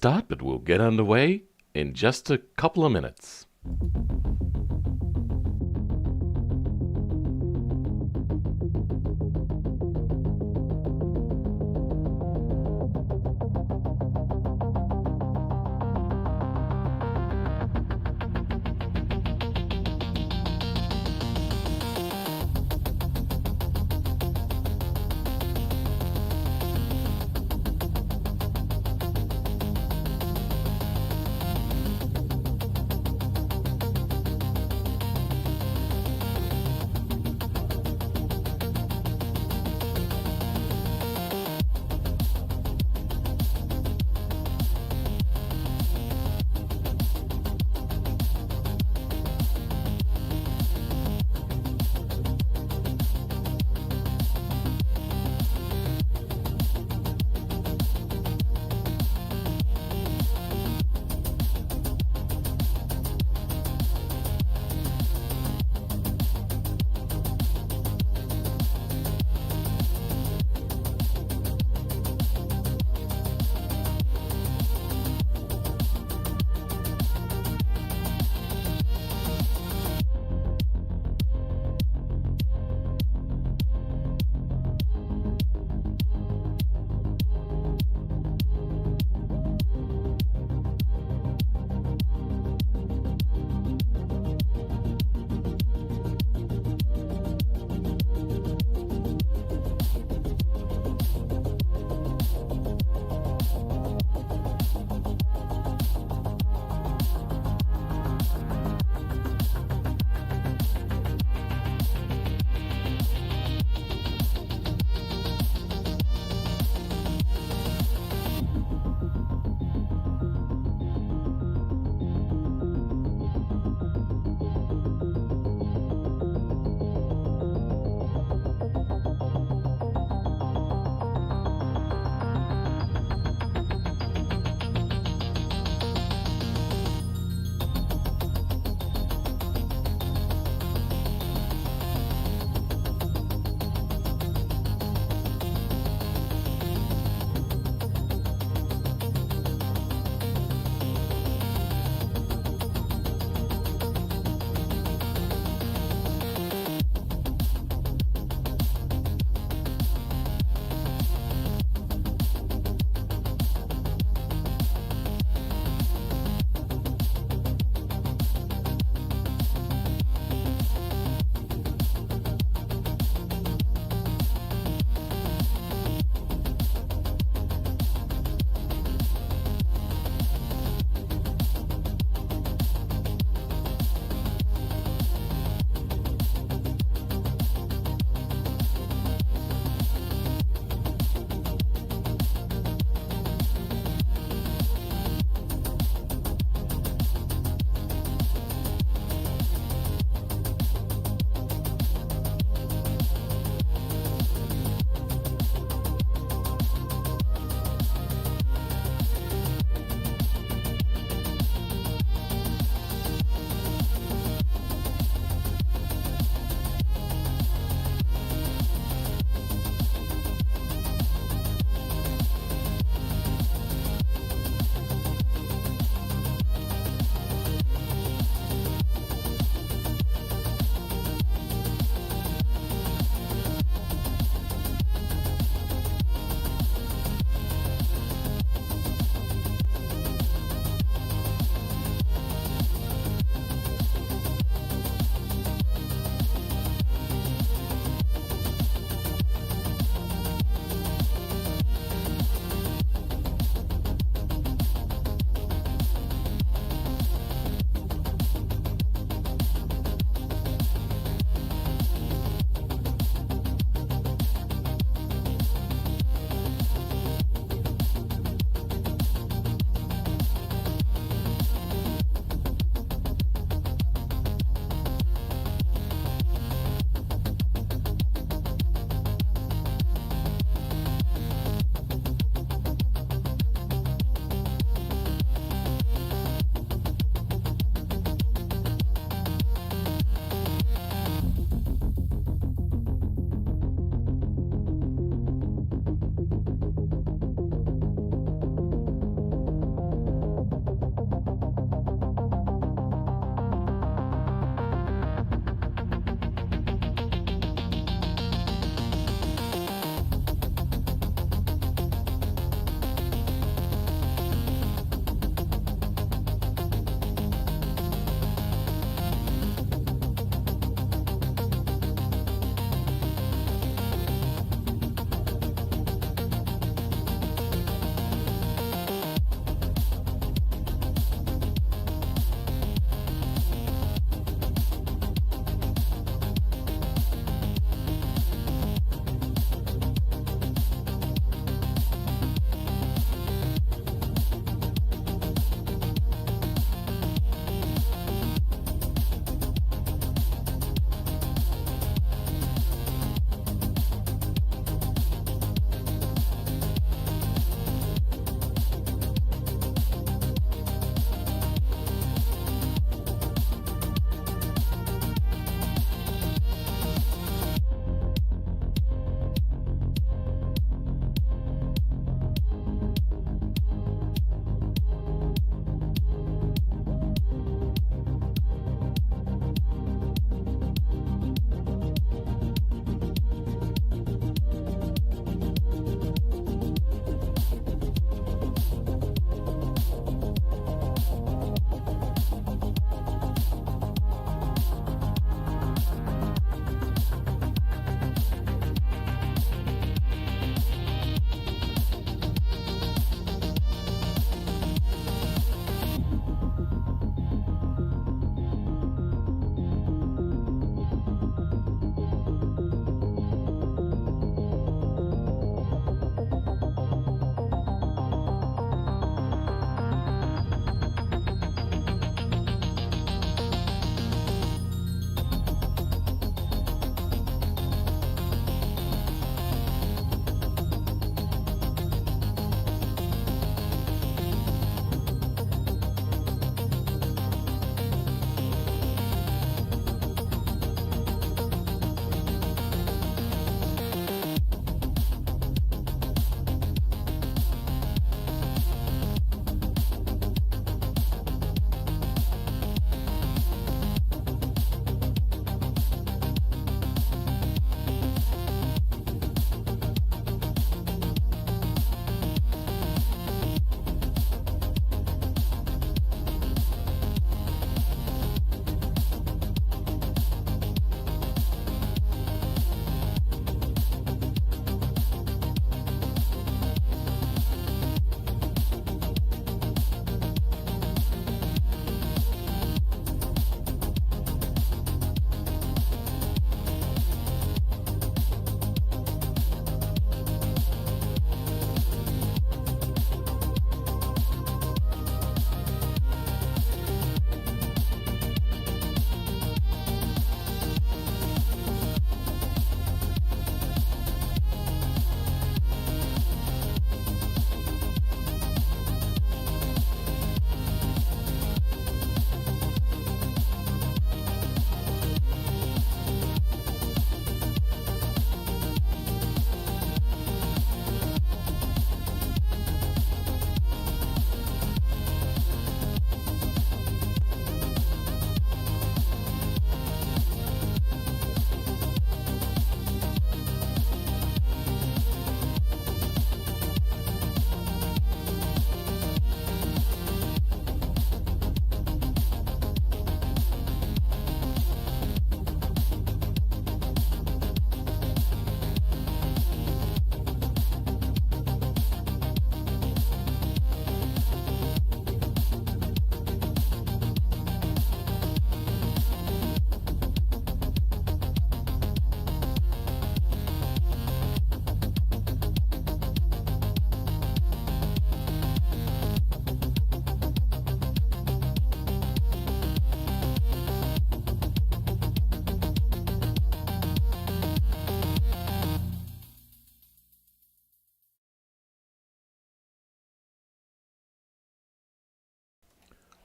start, but we'll get underway in just a couple of minutes.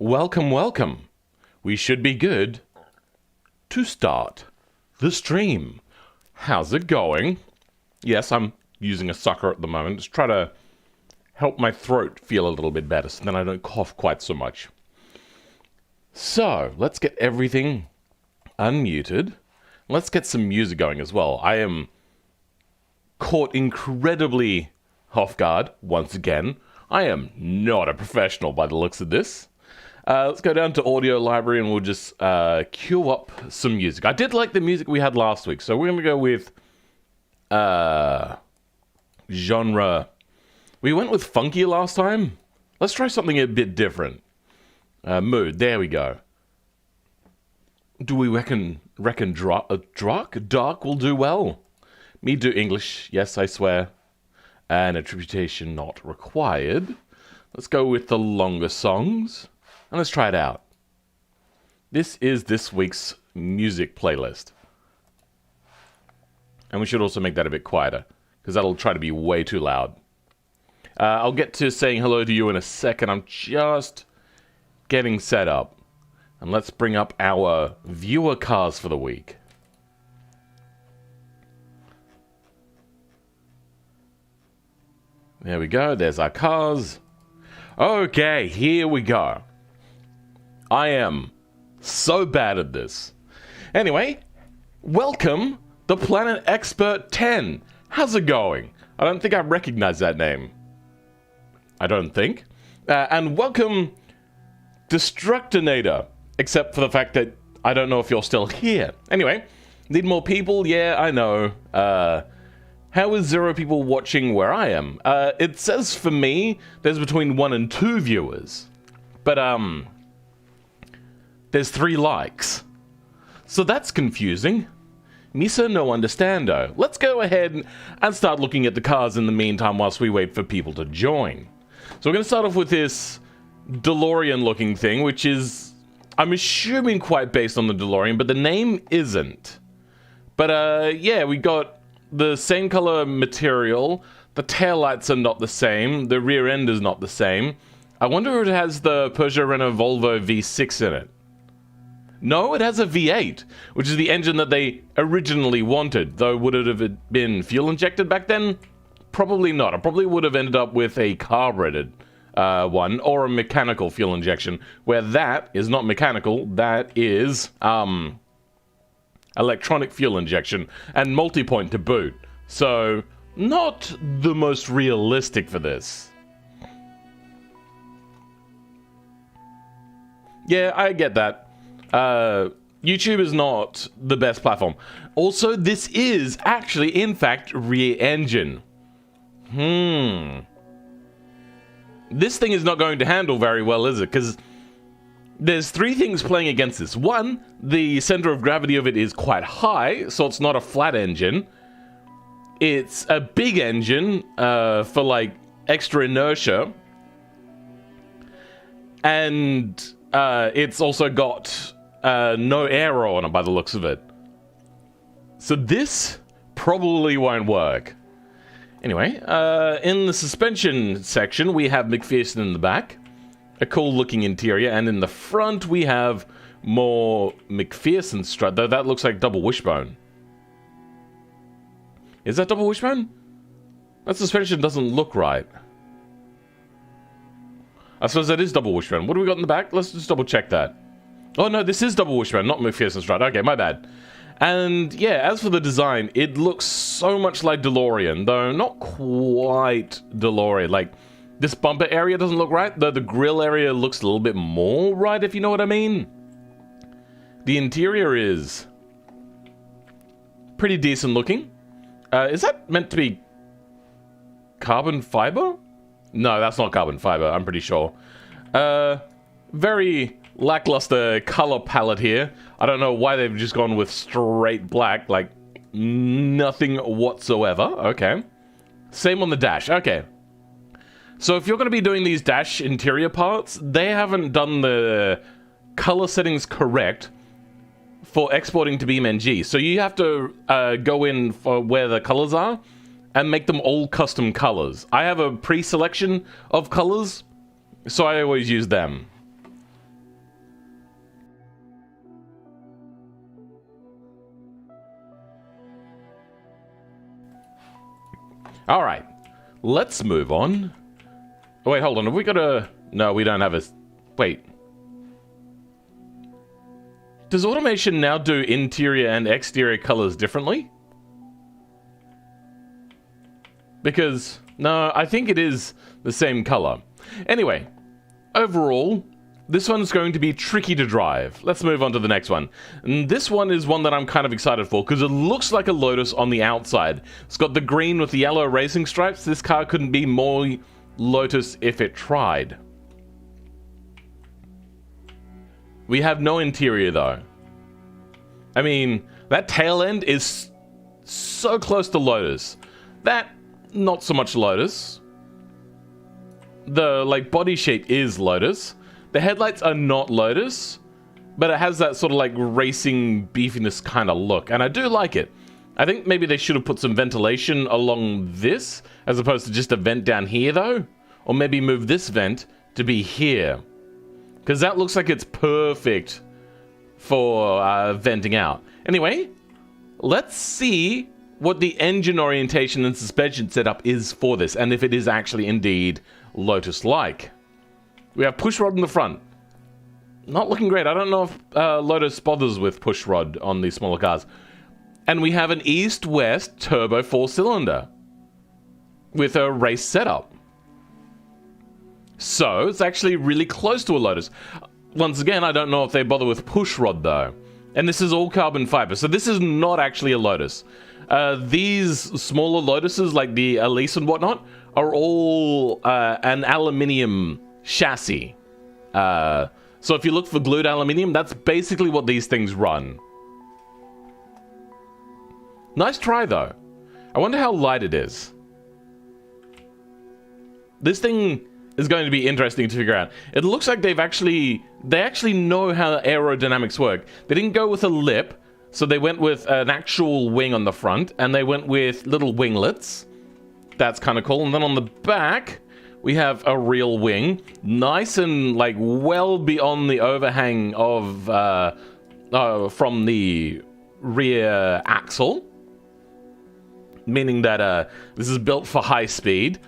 welcome, welcome. We should be good to start the stream. How's it going? Yes, I'm using a sucker at the moment. Just try to help my throat feel a little bit better so then I don't cough quite so much. So, let's get everything unmuted. Let's get some music going as well. I am caught incredibly off guard once again. I am not a professional by the looks of this. Let's go down to audio library and we'll just queue up some music. I did like the music we had last week, so we're going to go with genre. We went with funky last time. Let's try something a bit different. Mood, there we go. Do we reckon dark will do well? Me do English, yes, I swear. And attribution not required. Let's go with the longer songs. And let's try it out. This is this week's music playlist. And we should also make that a bit quieter, because that'll try to be way too loud. I'll get to saying hello to you in a second. I'm just getting set up. And let's bring up our viewer cars for the week. There we go. There's our cars. Okay, here we go. I am so bad at this. Anyway, welcome, the Planet Expert 10. How's it going? I don't think I recognize that name. I don't think. And welcome, Destructinator. Except for the fact that I don't know if you're still here. Anyway, need more people? Yeah, I know. How is 0 people watching where I am? It says for me, there's between 1 and 2 viewers. But, there's 3 likes. So that's confusing. Misa no understando. Let's go ahead and start looking at the cars in the meantime whilst we wait for people to join. So we're going to start off with this Delorean looking thing, which is, I'm assuming, quite based on the Delorean, but the name isn't. But, yeah, we got the same color material. The taillights are not the same. The rear end is not the same. I wonder if it has the Peugeot Renault Volvo V6 in it. No, it has a V8, which is the engine that they originally wanted. Though, would it have been fuel injected back then? Probably not. I probably would have ended up with a carbureted one, or a mechanical fuel injection, where that is not mechanical, that is electronic fuel injection, and multi-point to boot. So, not the most realistic for this. Yeah, I get that. YouTube is not the best platform. Also, this is actually, in fact, rear engine. This thing is not going to handle very well, is it? Because there's 3 things playing against this. 1, the center of gravity of it is quite high, so it's not a flat engine. It's a big engine for, like, extra inertia. And it's also got no air on it by the looks of it. So this probably won't work. Anyway, in the suspension section, we have McPherson in the back. A cool looking interior, and in the front we have more McPherson strut, though that looks like double wishbone. Is that double wishbone? That suspension doesn't look right. I suppose that is double wishbone. What do we got in the back? Let's just double check that. Oh no, this is double wishbone, not McPherson strut. Okay, my bad. And yeah, as for the design, it looks so much like Delorean, though not quite Delorean. Like, this bumper area doesn't look right, though the grille area looks a little bit more right, if you know what I mean. The interior is pretty decent looking. Is that meant to be carbon fiber? No, that's not carbon fiber, I'm pretty sure. Very lackluster color palette here. I don't know why they've just gone with straight black, like nothing whatsoever. Okay. Same on the dash. Okay. So if you're going to be doing these dash interior parts, they haven't done the color settings correct for exporting to BeamNG. So you have to go in for where the colors are and make them all custom colors. I have a pre-selection of colors, so I always use them. All right, let's move on. Oh, wait, hold on. Have we got a... No, we don't have a... Wait. Does automation now do interior and exterior colors differently? Because, no, I think it is the same color. Anyway, overall, this one's going to be tricky to drive. Let's move on to the next one. And this one is one that I'm kind of excited for because it looks like a Lotus on the outside. It's got the green with the yellow racing stripes. This car couldn't be more Lotus if it tried. We have no interior though. I mean, that tail end is so close to Lotus. That, not so much Lotus. The, like, body shape is Lotus. The headlights are not Lotus, but it has that sort of, like, racing beefiness kind of look, and I do like it. I think maybe they should have put some ventilation along this, as opposed to just a vent down here, though. Or maybe move this vent to be here. Because that looks like it's perfect for venting out. Anyway, let's see what the engine orientation and suspension setup is for this, and if it is actually indeed Lotus-like. We have pushrod in the front. Not looking great. I don't know if Lotus bothers with pushrod on these smaller cars. And we have an east-west turbo 4-cylinder with a race setup. So, it's actually really close to a Lotus. Once again, I don't know if they bother with pushrod, though. And this is all carbon fiber, so this is not actually a Lotus. These smaller Lotuses, like the Elise and whatnot, are all an aluminium chassis. So if you look for glued aluminium, that's basically what these things run. Nice try, though. I wonder how light it is. This thing is going to be interesting to figure out. It looks like they actually know how aerodynamics work. They didn't go with a lip, so they went with an actual wing on the front, and they went with little winglets. That's kind of cool. And then on the back, we have a real wing, nice and like well beyond the overhang of from the rear axle, meaning that this is built for high speed.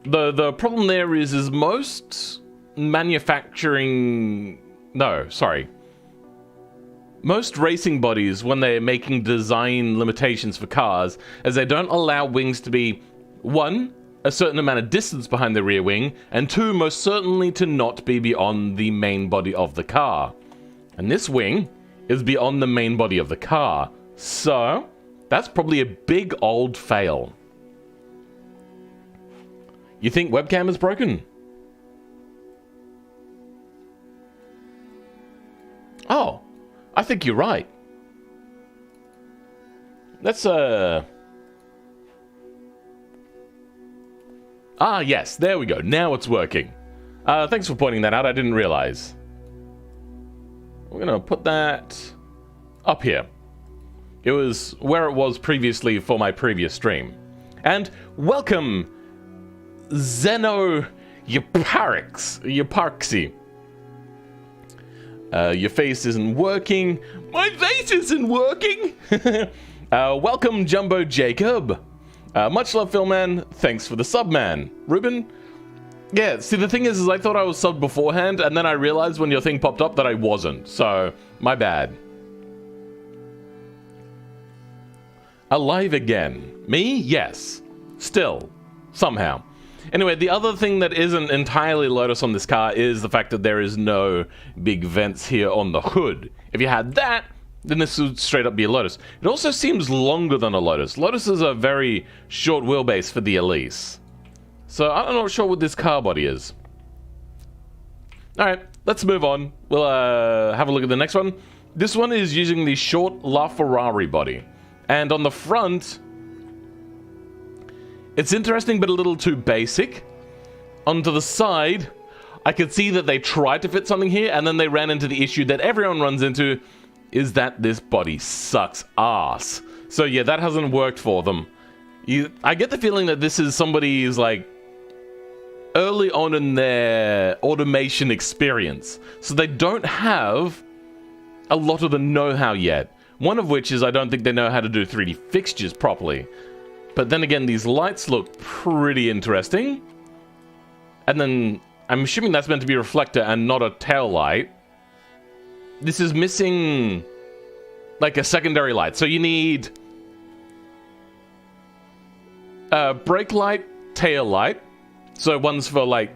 The problem there is most manufacturing... No, sorry. Most racing bodies, when they're making design limitations for cars, is they don't allow wings to be, one, a certain amount of distance behind the rear wing, and two, most certainly to not be beyond the main body of the car. And this wing is beyond the main body of the car. So, that's probably a big old fail. You think webcam is broken? Oh, I think you're right. Let's, Ah, yes, there we go. Now it's working. Thanks for pointing that out. I didn't realize. We're gonna put that up here. It was where it was previously for my previous stream. And welcome, Zeno Yaparxy. Your face isn't working. My face isn't working! Welcome, Jumbo Jacob. Much love, Philman. Thanks for the sub, man. Ruben? Yeah, see, the thing is I thought I was subbed beforehand, and then I realized when your thing popped up that I wasn't. So, my bad. Alive again. Me? Yes. Still. Somehow. Anyway, the other thing that isn't entirely Lotus on this car is the fact that there is no big vents here on the hood. If you had that, then this would straight up be a Lotus. It also seems longer than a Lotus. Lotuses are very short wheelbase for the Elise. So I'm not sure what this car body is. Alright, let's move on. We'll have a look at the next one. This one is using the short LaFerrari body. And on the front... it's interesting, but a little too basic. Onto the side, I could see that they tried to fit something here, and then they ran into the issue that everyone runs into, is that this body sucks ass. So yeah, that hasn't worked for them. I get the feeling that this is somebody's, like, early on in their automation experience. So they don't have a lot of the know-how yet. One of which is I don't think they know how to do 3D fixtures properly. But then again, these lights look pretty interesting. And then I'm assuming that's meant to be a reflector and not a tail light. This is missing like a secondary light. So you need a brake light, tail light. So one's for like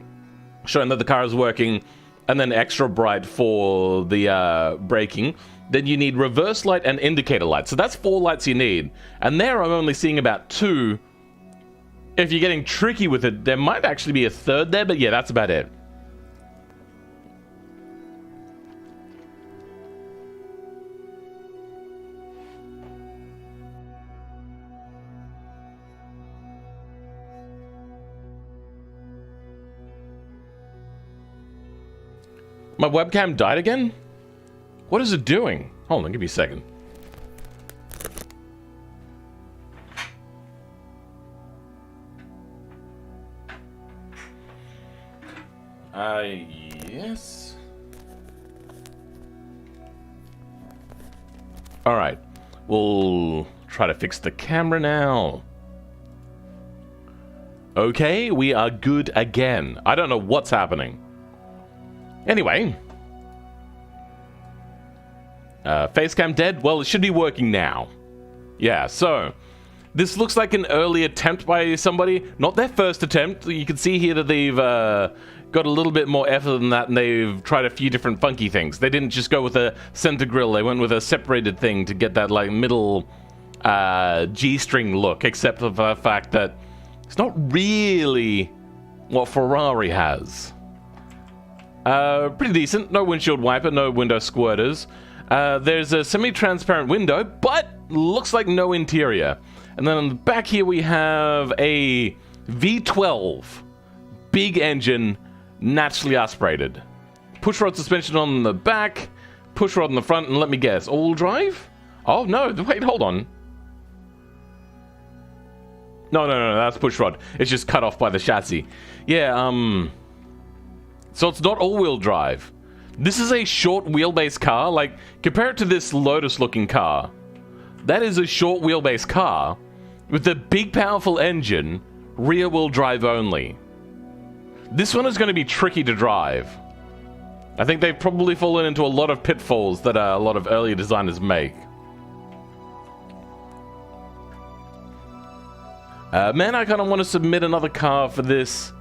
showing that the car is working, and then extra bright for the braking. Then you need reverse light and indicator light. So that's 4 lights you need. And there I'm only seeing about 2. If you're getting tricky with it, there might actually be a 3rd there, but yeah, that's about it. My webcam died again? What is it doing? Hold on, give me a second. Yes. Alright. We'll try to fix the camera now. Okay, we are good again. I don't know what's happening. Anyway. Facecam dead? Well, it should be working now. Yeah, so this looks like an early attempt by somebody. Not their first attempt. You can see here that they've got a little bit more effort than that, and they've tried a few different funky things. They didn't just go with a center grill. They went with a separated thing to get that like middle G-string look, except for the fact that it's not really what Ferrari has. Pretty decent. No windshield wiper, no window squirters. There's a semi-transparent window, but looks like no interior. And then on the back here we have a V12. Big engine, naturally aspirated. Pushrod suspension on the back, pushrod on the front, and let me guess, all-wheel drive? Oh, no, wait, hold on. No, that's pushrod. It's just cut off by the chassis. Yeah, so it's not all-wheel drive. This is a short wheelbase car. Like, compare it to this Lotus-looking car. That is a short wheelbase car with a big, powerful engine, rear-wheel drive only. This one is going to be tricky to drive. I think they've probably fallen into a lot of pitfalls that a lot of earlier designers make. Man, I kind of want to submit another car for this.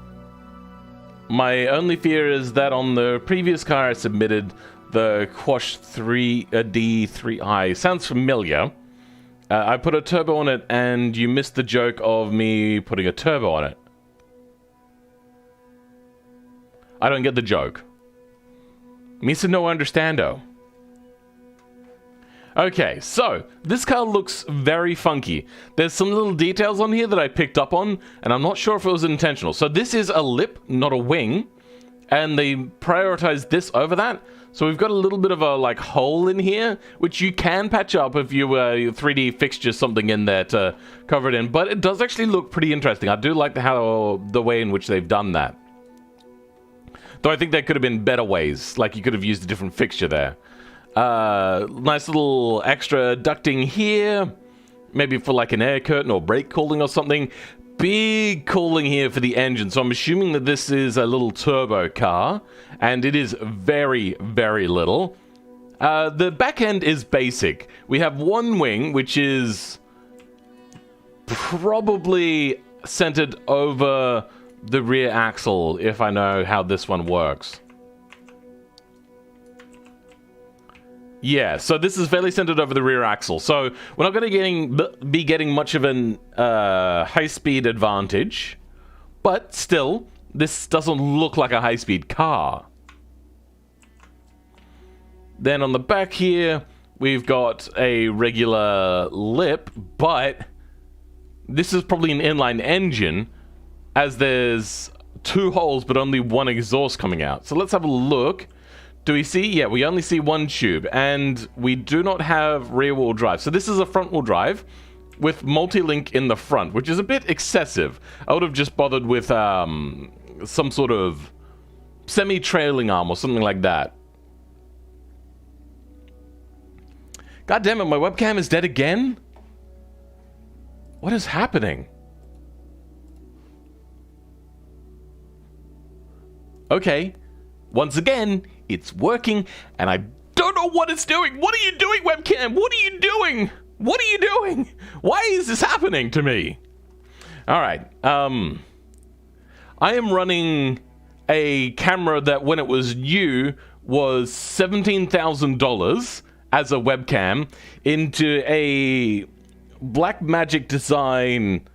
My only fear is that on the previous car I submitted, the Quash 3D3i, sounds familiar. I put a turbo on it, and you missed the joke of me putting a turbo on it. I don't get the joke. Misa no understando. Okay, so this car looks very funky. There's some little details on here that I picked up on, and I'm not sure if it was intentional. So this is a lip, not a wing, and they prioritized this over that. So we've got a little bit of a like hole in here, which you can patch up if you 3D fixture something in there to cover it in. But it does actually look pretty interesting. I do like the way in which they've done that. Though I think there could have been better ways, like you could have used a different fixture there. Nice little extra ducting here, maybe for like an air curtain or brake cooling or something. Big cooling here for the engine, so I'm assuming that this is a little turbo car, and it is very, very little. The back end is basic. We have one wing, which is probably centered over the rear axle, if I know how this one works. Yeah, so this is fairly centered over the rear axle. So we're not going to be getting much of an high-speed advantage. But still, this doesn't look like a high-speed car. Then on the back here, we've got a regular lip. But this is probably an inline engine, as there's 2 holes but only 1 exhaust coming out. So let's have a look. Do we see? Yeah, we only see 1 tube, and we do not have rear-wheel drive. So this is a front-wheel drive with multi-link in the front, which is a bit excessive. I would have just bothered with some sort of semi-trailing arm or something like that. God damn it, my webcam is dead again? What is happening? Okay, once again, it's working, and I don't know what it's doing. What are you doing, webcam? What are you doing? What are you doing? Why is this happening to me? All right, I am running a camera that when it was new was $17,000 as a webcam into a Blackmagic Design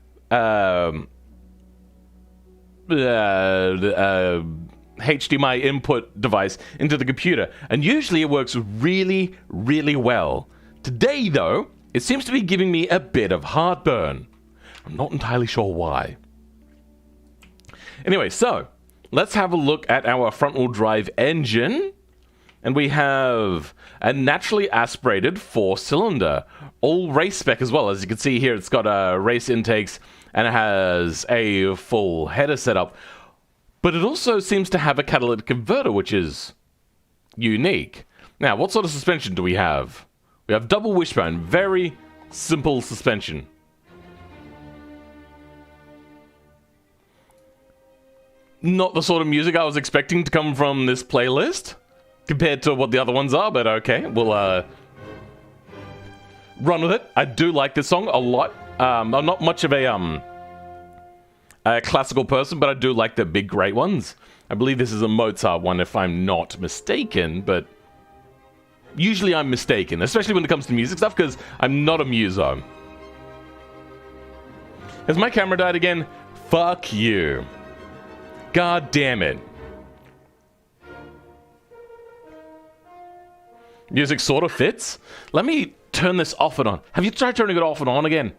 HDMI input device into the computer, and usually it works really, really well. Today, though, it seems to be giving me a bit of heartburn. I'm not entirely sure why. Anyway, so let's have a look at our front-wheel drive engine. And we have a naturally aspirated 4-cylinder, all race spec as well. As you can see here, it's got race intakes and it has a full header setup. But it also seems to have a catalytic converter, which is unique. Now, what sort of suspension do we have? We have double wishbone, very simple suspension. Not the sort of music I was expecting to come from this playlist, compared to what the other ones are, but okay, we'll run with it. I do like this song a lot. I'm not much of a classical person, but I do like the big great ones. I believe this is a Mozart one, if I'm not mistaken, but usually I'm mistaken, especially when it comes to music stuff, because I'm not a muso. Has my camera died again? Fuck you. God damn it. Music sort of fits. Let me turn this off and on. Have you tried turning it off and on again?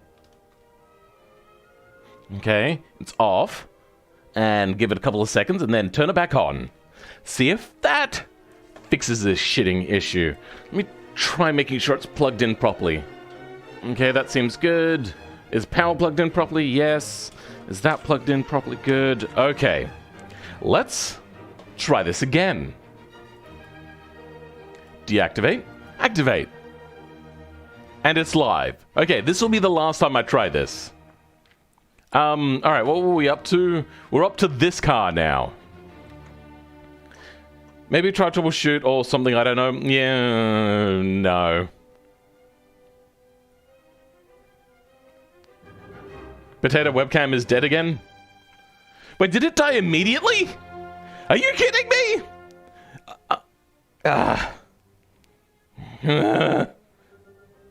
Okay, it's off. And give it a couple of seconds and then turn it back on. See if that fixes this shitting issue. Let me try making sure it's plugged in properly. Okay, that seems good. Is power plugged in properly? Yes. Is that plugged in properly? Good. Okay. Let's try this again. Deactivate. Activate. And it's live. Okay, this will be the last time I try this. Alright, what were we up to? We're up to this car now. Maybe try troubleshoot or something, I don't know. Yeah, no. Potato webcam is dead again? Wait, did it die immediately? Are you kidding me?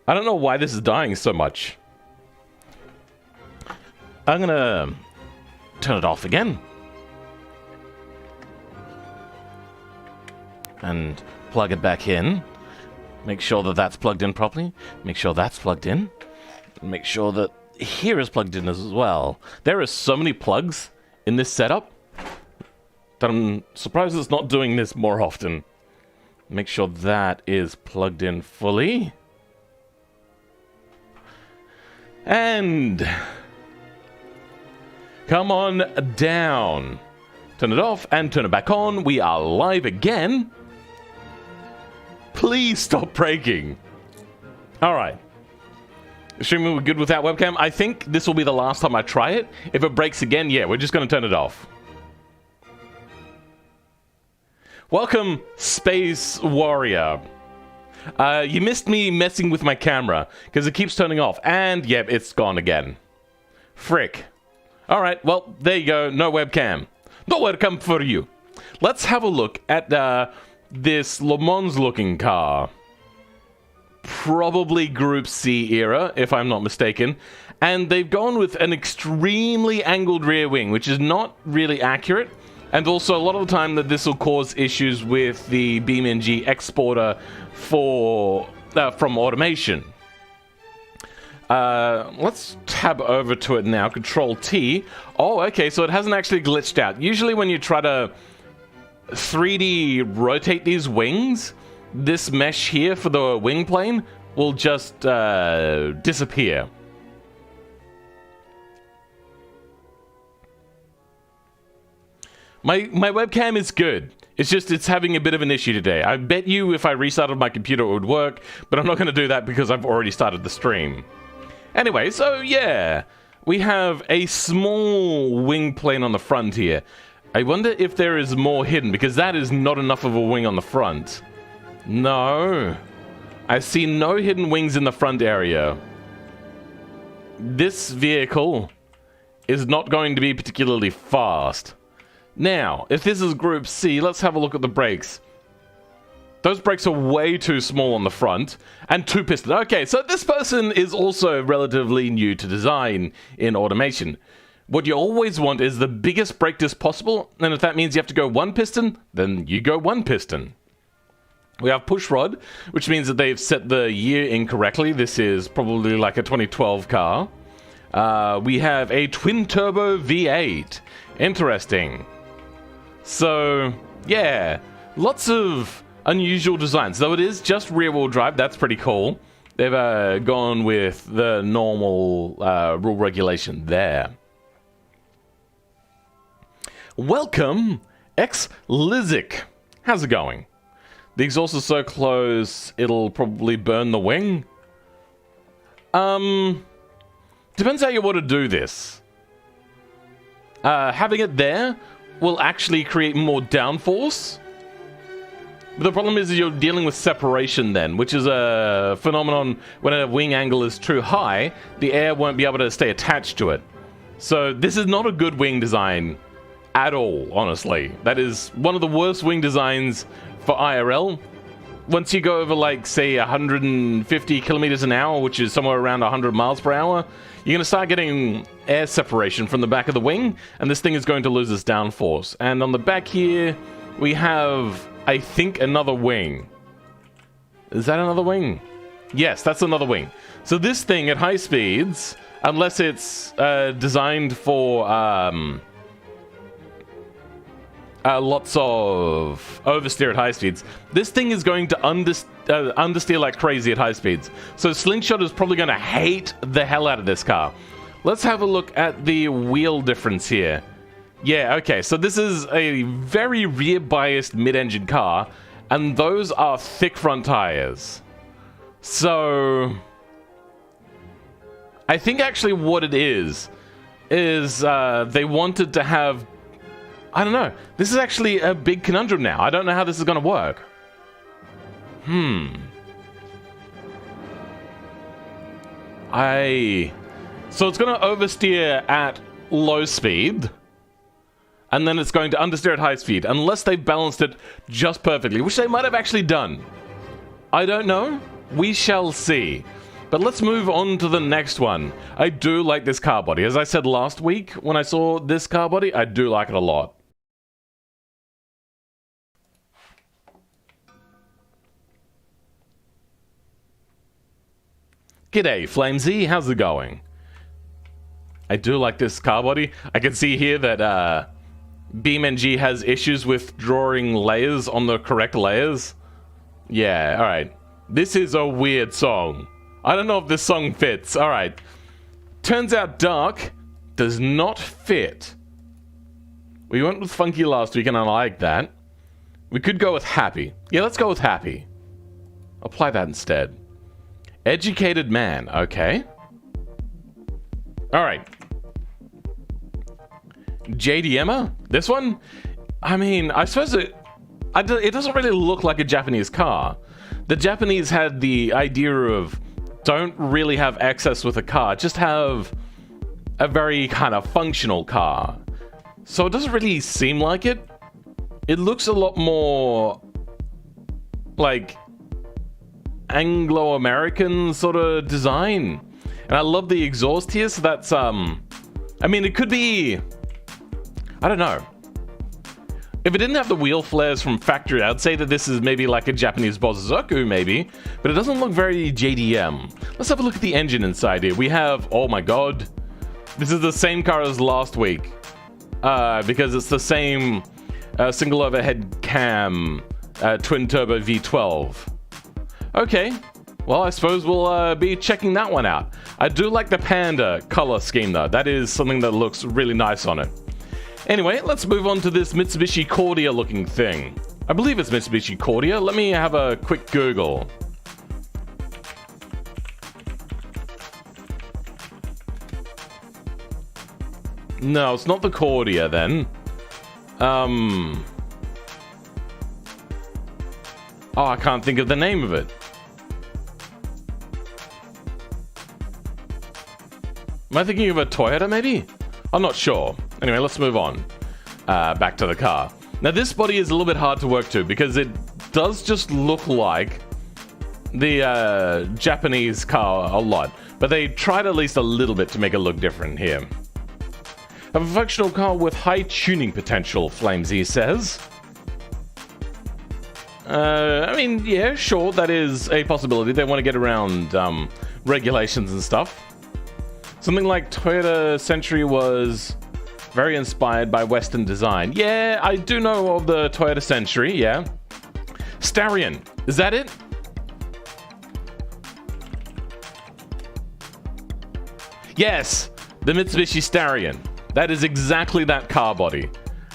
I don't know why this is dying so much. I'm gonna turn it off again. And plug it back in. Make sure that that's plugged in properly. Make sure that's plugged in. Make sure that here is plugged in as well. There are so many plugs in this setup that I'm surprised it's not doing this more often. Make sure that is plugged in fully. And come on down. Turn it off and turn it back on. We are live again. Please stop breaking. Alright. Assuming we're good with that webcam, I think this will be the last time I try it. If it breaks again, yeah, we're just going to turn it off. Welcome, Space Warrior. You missed me messing with my camera, because it keeps turning off. And, yep, it's gone again. Frick. Alright, well, there you go. No webcam. No webcam for you. Let's have a look at this Le Mans-looking car. Probably Group C era, if I'm not mistaken. And they've gone with an extremely angled rear wing, which is not really accurate. And also, a lot of the time that this will cause issues with the BeamNG exporter for from automation. Let's tab over to it now. Control T. Oh, okay, so it hasn't actually glitched out. Usually when you try to 3D rotate these wings, this mesh here for the wing plane will just disappear. My webcam is good. It's just it's having a bit of an issue today. I bet you if I restarted my computer it would work, but I'm not going to do that because I've already started the stream. Anyway, so yeah, we have a small wing plane on the front here. I wonder if there is more hidden, because that is not enough of a wing on the front. No. I see no hidden wings in the front area. This vehicle is not going to be particularly fast. Now, if this is Group C, let's have a look at the brakes. Those brakes are way too small on the front, and two piston. Okay, so this person is also relatively new to design in automation. What you always want is the biggest brake disc possible, and if that means you have to go one piston, then you go one piston. We have push rod, which means that they've set the year incorrectly. This is probably like a 2012 car. We have a twin-turbo V8. Interesting. So, yeah, lots of unusual designs. Though it is just rear-wheel drive, that's pretty cool. They've gone with the normal rule regulation there. Welcome, X-Lizic. How's it going? The exhaust is so close, it'll probably burn the wing. Depends how you want to do this. Having it there will actually create more downforce. But the problem is you're dealing with separation then, which is a phenomenon when a wing angle is too high, the air won't be able to stay attached to it. So this is not a good wing design at all, honestly. That is one of the worst wing designs for IRL. Once you go over, like, say, 150 kilometers an hour, which is somewhere around 100 miles per hour, you're going to start getting air separation from the back of the wing, and this thing is going to lose its downforce. And on the back here, we have, I think, another wing. Is that another wing? Yes, that's another wing. So this thing at high speeds, unless it's designed for lots of oversteer at high speeds, this thing is going to understeer like crazy at high speeds. So Slingshot is probably going to hate the hell out of this car. Let's have a look at the wheel difference here. Yeah, okay, so this is a very rear-biased mid-engine car, and those are thick front tires. So I think actually what it is they wanted to have, I don't know. This is actually a big conundrum now. I don't know how this is going to work. So it's going to oversteer at low speed, and then it's going to understeer at high speed, unless they've balanced it just perfectly, which they might have actually done. I don't know. We shall see. But let's move on to the next one. I do like this car body. As I said last week when I saw this car body, I do like it a lot. G'day, Flamesy. How's it going? I do like this car body. I can see here that BeamNG has issues with drawing layers on the correct layers. Yeah, alright. This is a weird song. I don't know if this song fits. Alright. Turns out Dark does not fit. We went with Funky last week and I like that. We could go with Happy. Yeah, let's go with Happy. Apply that instead. Educated Man. Okay. Alright. JDM-er? This one? I mean, I suppose it doesn't really look like a Japanese car. The Japanese had the idea of don't really have excess with a car, just have a very kind of functional car. So it doesn't really seem like it. It looks a lot more like Anglo-American sort of design. And I love the exhaust here, so that's, I mean, it could be, I don't know. If it didn't have the wheel flares from factory, I'd say that this is maybe like a Japanese Bozoku, maybe, but it doesn't look very JDM. Let's have a look at the engine inside here. We have, oh my god, this is the same car as last week, because it's the same single overhead cam twin turbo V12. Okay, well, I suppose we'll be checking that one out. I do like the panda color scheme though. That is something that looks really nice on it. Anyway, let's move on to this Mitsubishi Cordia looking thing. I believe it's Mitsubishi Cordia. Let me have a quick Google. No, it's not the Cordia then. Oh, I can't think of the name of it. Am I thinking of a Toyota, maybe? I'm not sure. Anyway, let's move on. Back to the car. Now, this body is a little bit hard to work to because it does just look like the Japanese car a lot. But they tried at least a little bit to make it look different here. A functional car with high tuning potential, Flamesy says. I mean, yeah, sure, that is a possibility. They want to get around regulations and stuff. Something like Toyota Century was very inspired by Western design. Yeah, I do know of the Toyota Century, yeah. Starion, is that it? Yes, the Mitsubishi Starion. That is exactly that car body.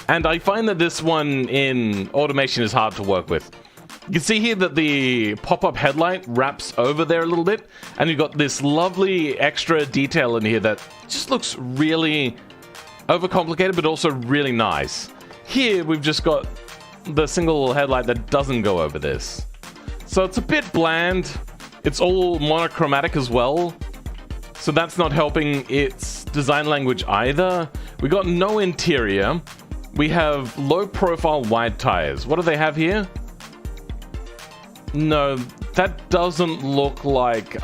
And I find that this one in automation is hard to work with. You can see here that the pop-up headlight wraps over there a little bit, and you've got this lovely extra detail in here that just looks really overcomplicated, but also really nice. Here, we've just got the single headlight that doesn't go over this. So it's a bit bland. It's all monochromatic as well. So that's not helping its design language either. We got no interior. We have low profile wide tires. What do they have here? No, that doesn't look like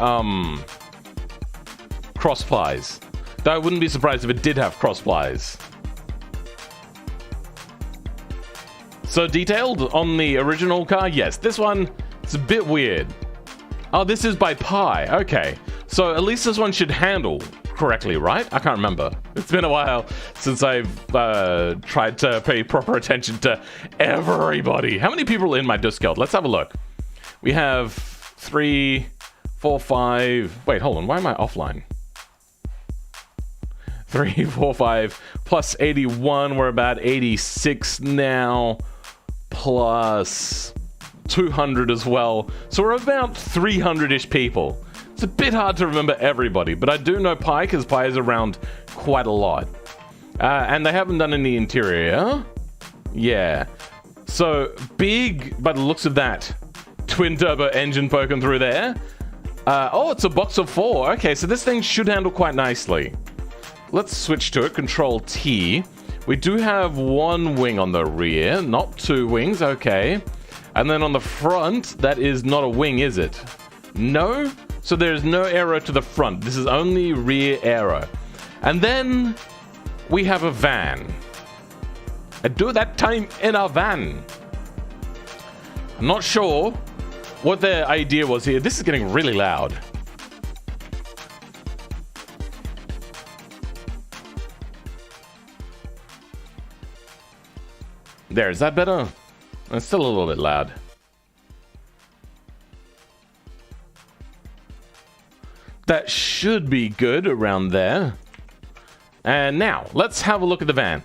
cross plies. Though I wouldn't be surprised if it did have cross plies. So detailed on the original car? Yes, this one, it's a bit weird. Oh, this is by Pi. Okay. So at least this one should handle correctly, right? I can't remember. It's been a while since I've tried to pay proper attention to everybody. How many people are in my Discord? Let's have a look. We have 3, 4, 5... Wait, hold on. Why am I offline? 3, 4, 5 plus 81. We're about 86 now. Plus 200 as well. So we're about 300-ish people. It's a bit hard to remember everybody, but I do know Pi because Pi is around quite a lot. And they haven't done any interior. Yeah. So big, by the looks of that, twin turbo engine poking through there. Oh, it's a box of 4. Okay, so this thing should handle quite nicely. Let's switch to it. Control T. We do have 1 wing on the rear, not 2 wings. Okay. And then on the front, that is not a wing, is it? No? So there's no aero to the front. This is only rear aero. And then we have a van. I do that time in a van. I'm not sure what the idea was here. This is getting really loud. There, is that better? It's still a little bit loud. That should be good around there. And now, let's have a look at the van.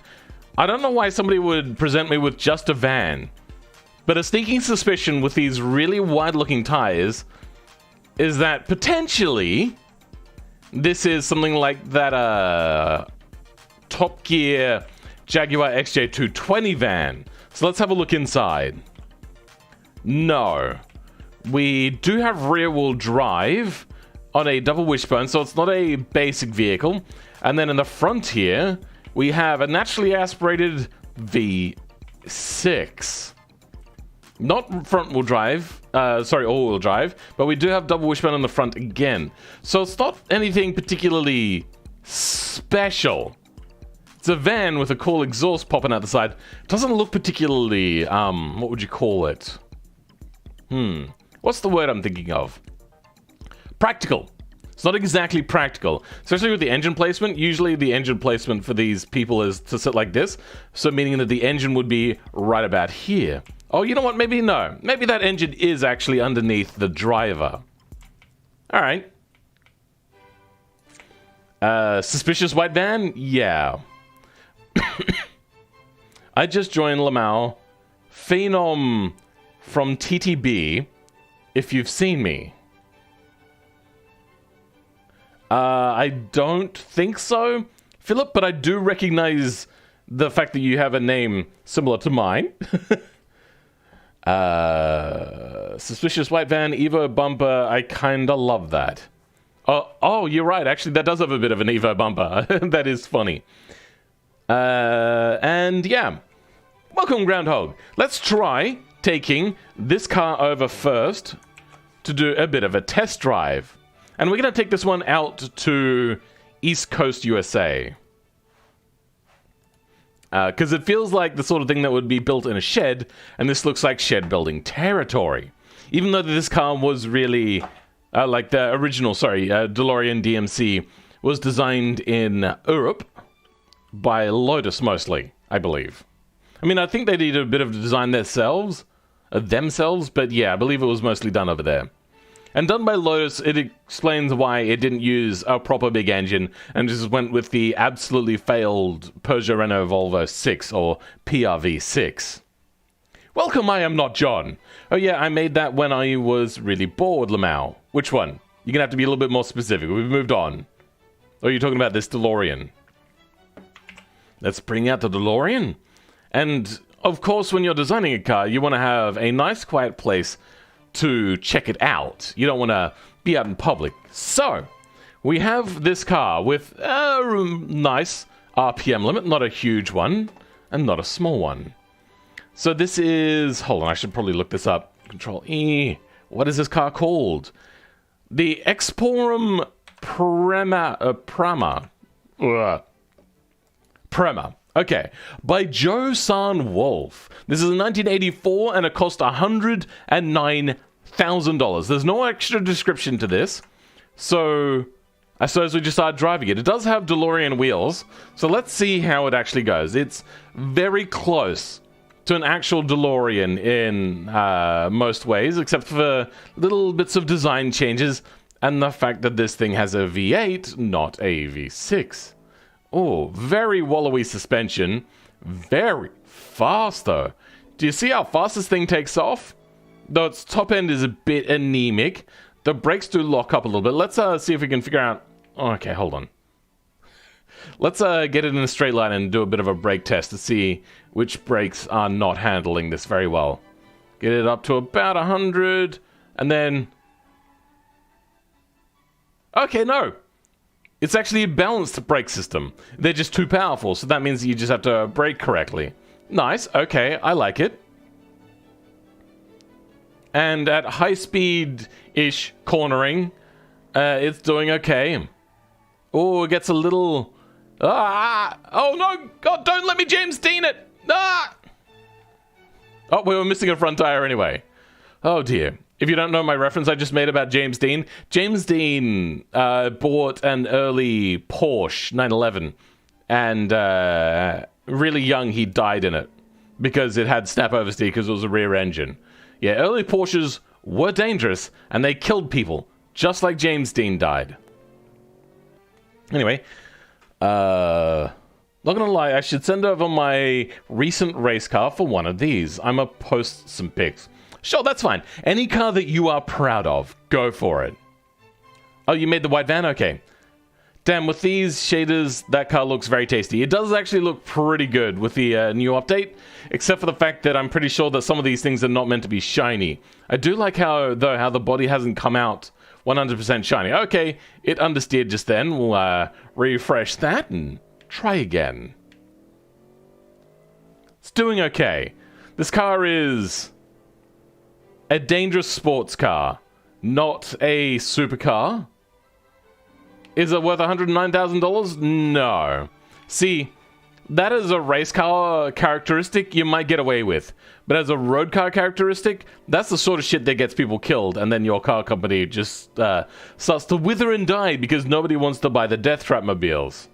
I don't know why somebody would present me with just a van, but a sneaking suspicion with these really wide-looking tires is that potentially this is something like that Top Gear Jaguar XJ220 van. So let's have a look inside. No. We do have rear-wheel drive on a double wishbone, so it's not a basic vehicle. And then in the front here, we have a naturally aspirated V6. Not front-wheel drive, all-wheel drive, but we do have double wishbone on the front again. So it's not anything particularly special. It's a van with a cool exhaust popping out the side. It doesn't look particularly, what would you call it? What's the word I'm thinking of? Practical. It's not exactly practical, especially with the engine placement. Usually the engine placement for these people is to sit like this, so meaning that the engine would be right about here. Oh, you know what? Maybe no. Maybe that engine is actually underneath the driver. All right. Suspicious white van? Yeah. I just joined Lamau. Phenom from TTB, if you've seen me. I don't think so. Philip, but I do recognize the fact that you have a name similar to mine. Suspicious white van, Evo bumper. I kinda love that. Oh, you're right. Actually, that does have a bit of an Evo bumper. That is funny. And yeah. Welcome, Groundhog. Let's try taking this car over first to do a bit of a test drive. And we're going to take this one out to East Coast, USA. Because it feels like the sort of thing that would be built in a shed, and this looks like shed building territory. Even though this car was really, like the original, DeLorean DMC was designed in Europe by Lotus mostly, I believe. I mean, I think they did a bit of design themselves, but yeah, I believe it was mostly done over there. And done by Lotus, it explains why it didn't use a proper big engine and just went with the absolutely failed Peugeot Renault Volvo 6 or PRV6. Welcome, I am not John. Oh yeah, I made that when I was really bored, Lamau. Which one? You're gonna have to be a little bit more specific. We've moved on. Or are you talking about this DeLorean? Let's bring out the DeLorean. And, of course, when you're designing a car, you want to have a nice, quiet place to check it out. You don't want to be out in public. So, we have this car with a nice RPM limit, not a huge one, and not a small one. So this is... Hold on, I should probably look this up. Control E. What is this car called? The Exporum Prema. Okay, by Joe San Wolf. This is a 1984 and it cost $109,000. There's no extra description to this, so I suppose we just start driving it. It does have DeLorean wheels, so let's see how it actually goes. It's very close to an actual DeLorean in most ways, except for little bits of design changes and the fact that this thing has a V8, not a V6. Oh, very wallowy suspension. Very fast, though. Do you see how fast this thing takes off? Though its top end is a bit anemic, the brakes do lock up a little bit. Let's see if we can figure out... Okay, hold on. Let's get it in a straight line and do a bit of a brake test to see which brakes are not handling this very well. Get it up to about 100, and then... Okay, no. It's actually a balanced brake system. They're just too powerful, so that means you just have to brake correctly. Nice, okay, I like it. And at high speed-ish cornering, it's doing okay. Oh, it gets a little... Oh no, God, don't let me James Dean it! Ah! Oh, we were missing a front tire anyway. Oh dear. If you don't know my reference I just made about James Dean bought an early Porsche 911, and really young he died in it because it had snap oversteer because it was a rear engine. Yeah, early Porsches were dangerous and they killed people, just like James Dean died. Anyway, not gonna lie, I should send over my recent race car for one of these. I'm gonna post some pics. Sure, that's fine. Any car that you are proud of, go for it. Oh, you made the white van? Okay. Damn, with these shaders, that car looks very tasty. It does actually look pretty good with the new update, except for the fact that I'm pretty sure that some of these things are not meant to be shiny. I do like how the body hasn't come out 100% shiny. Okay, it understeered just then. We'll refresh that and try again. It's doing okay. This car is... a dangerous sports car, not a supercar. Is it worth $109,000? No. See, that is a race car characteristic you might get away with. But as a road car characteristic, that's the sort of shit that gets people killed, and then your car company just starts to wither and die because nobody wants to buy the Death Trap mobiles.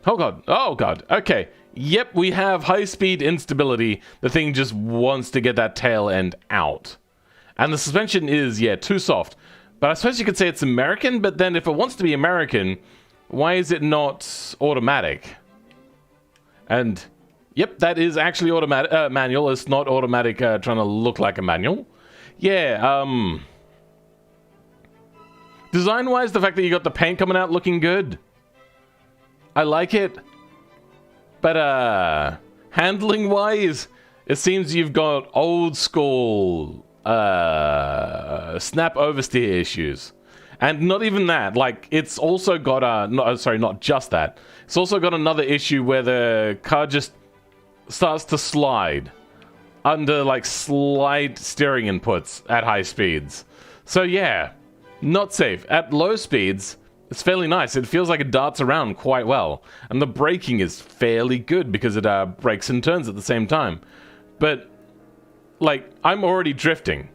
Oh god, okay. Yep, we have high-speed instability. The thing just wants to get that tail end out. And the suspension is, yeah, too soft. But I suppose you could say it's American, but then if it wants to be American, why is it not automatic? And, yep, that is actually automatic manual. It's not automatic trying to look like a manual. Yeah, design-wise, the fact that you got the paint coming out looking good. I like it. But, handling-wise, it seems you've got old school, snap oversteer issues. And not even that, like, it's also got not just that. It's also got another issue where the car just starts to slide under, like, slight steering inputs at high speeds. So, yeah, not safe. At low speeds, it's fairly nice. It feels like it darts around quite well. And the braking is fairly good because it brakes and turns at the same time. But, like, I'm already drifting.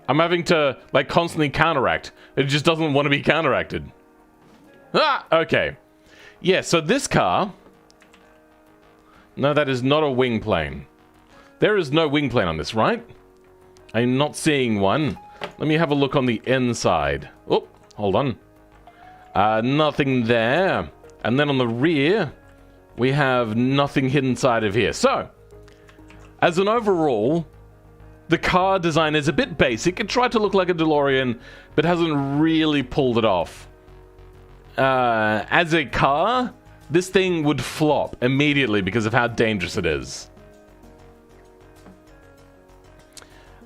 I'm having to, like, constantly counteract. It just doesn't want to be counteracted. Ah! Okay. Yeah, so this car... No, that is not a wing plane. There is no wing plane on this, right? I'm not seeing one. Let me have a look on the inside. Oh, hold on. Nothing there. And then on the rear, we have nothing hidden inside of here. So, as an overall... The car design is a bit basic. It tried to look like a Delorean, but hasn't really pulled it off. As a car, this thing would flop immediately because of how dangerous it is.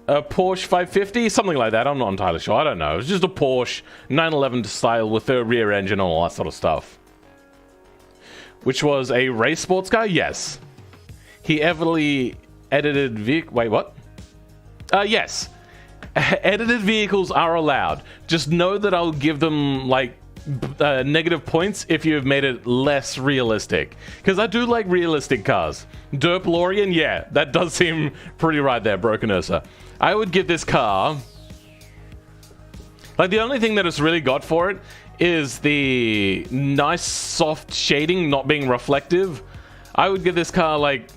A Porsche 550? Something like that. I'm not entirely sure. I don't know. It's just a Porsche 911 style with a rear engine and all that sort of stuff. Which was a race sports car? Yes. He heavily edited vehicle... Wait, what? Yes. Edited vehicles are allowed. Just know that I'll give them, like, negative points if you've made it less realistic. Because I do like realistic cars. Delorean, yeah, that does seem pretty right there, Broken Ursa. I would give this car... Like, the only thing that it's really got for it is the nice soft shading not being reflective. I would give this car, like...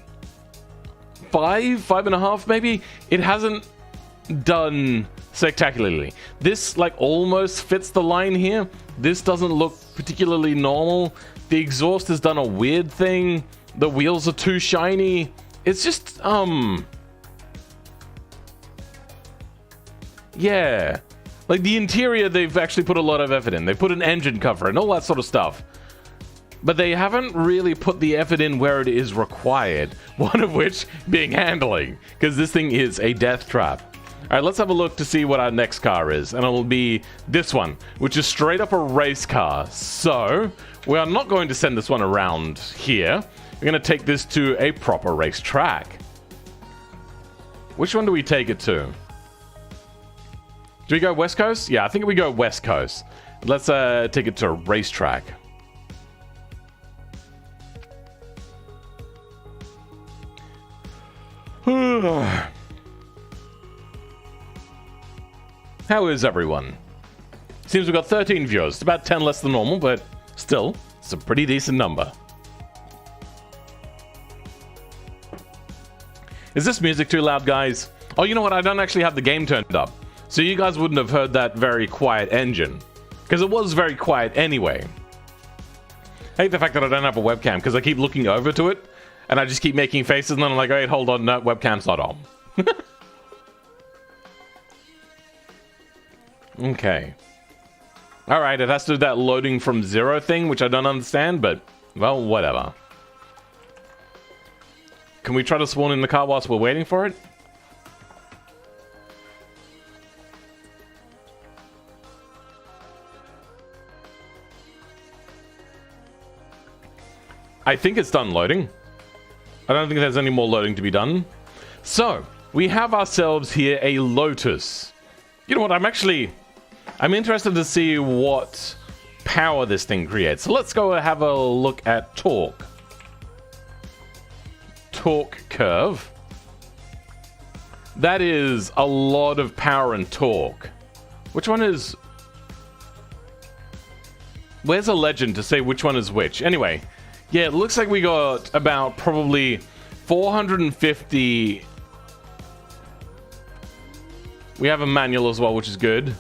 5.5 maybe. It hasn't done spectacularly. This like almost fits the line here. This doesn't look particularly normal. The exhaust has done a weird thing. The wheels are too shiny. It's just yeah, like the interior they've actually put a lot of effort in. They put an engine cover and all that sort of stuff. But they haven't really put the effort in where it is required. One of which being handling. Because this thing is a death trap. Alright, let's have a look to see what our next car is. And it'll be this one. Which is straight up a race car. So, we are not going to send this one around here. We're going to take this to a proper race track. Which one do we take it to? Do we go West Coast? Yeah, I think we go West Coast. Let's take it to a racetrack. How is everyone? Seems we've got 13 viewers. It's about 10 less than normal, but still, it's a pretty decent number. Is this music too loud, guys? Oh, you know what? I don't actually have the game turned up. So you guys wouldn't have heard that very quiet engine. Because it was very quiet anyway. I hate the fact that I don't have a webcam, because I keep looking over to it. And I just keep making faces, and then I'm like, wait, hold on, no, webcam's not on. Okay. Alright, it has to do that loading from zero thing, which I don't understand, but, well, whatever. Can we try to spawn in the car whilst we're waiting for it? I think it's done loading. I don't think there's any more loading to be done. So, we have ourselves here a Lotus. You know what, I'm interested to see what power this thing creates. So let's go have a look at torque. Torque curve. That is a lot of power and torque. Which one is... Where's a legend to say which one is which? Anyway... Yeah, it looks like we got about probably 450. We have a manual as well, which is good.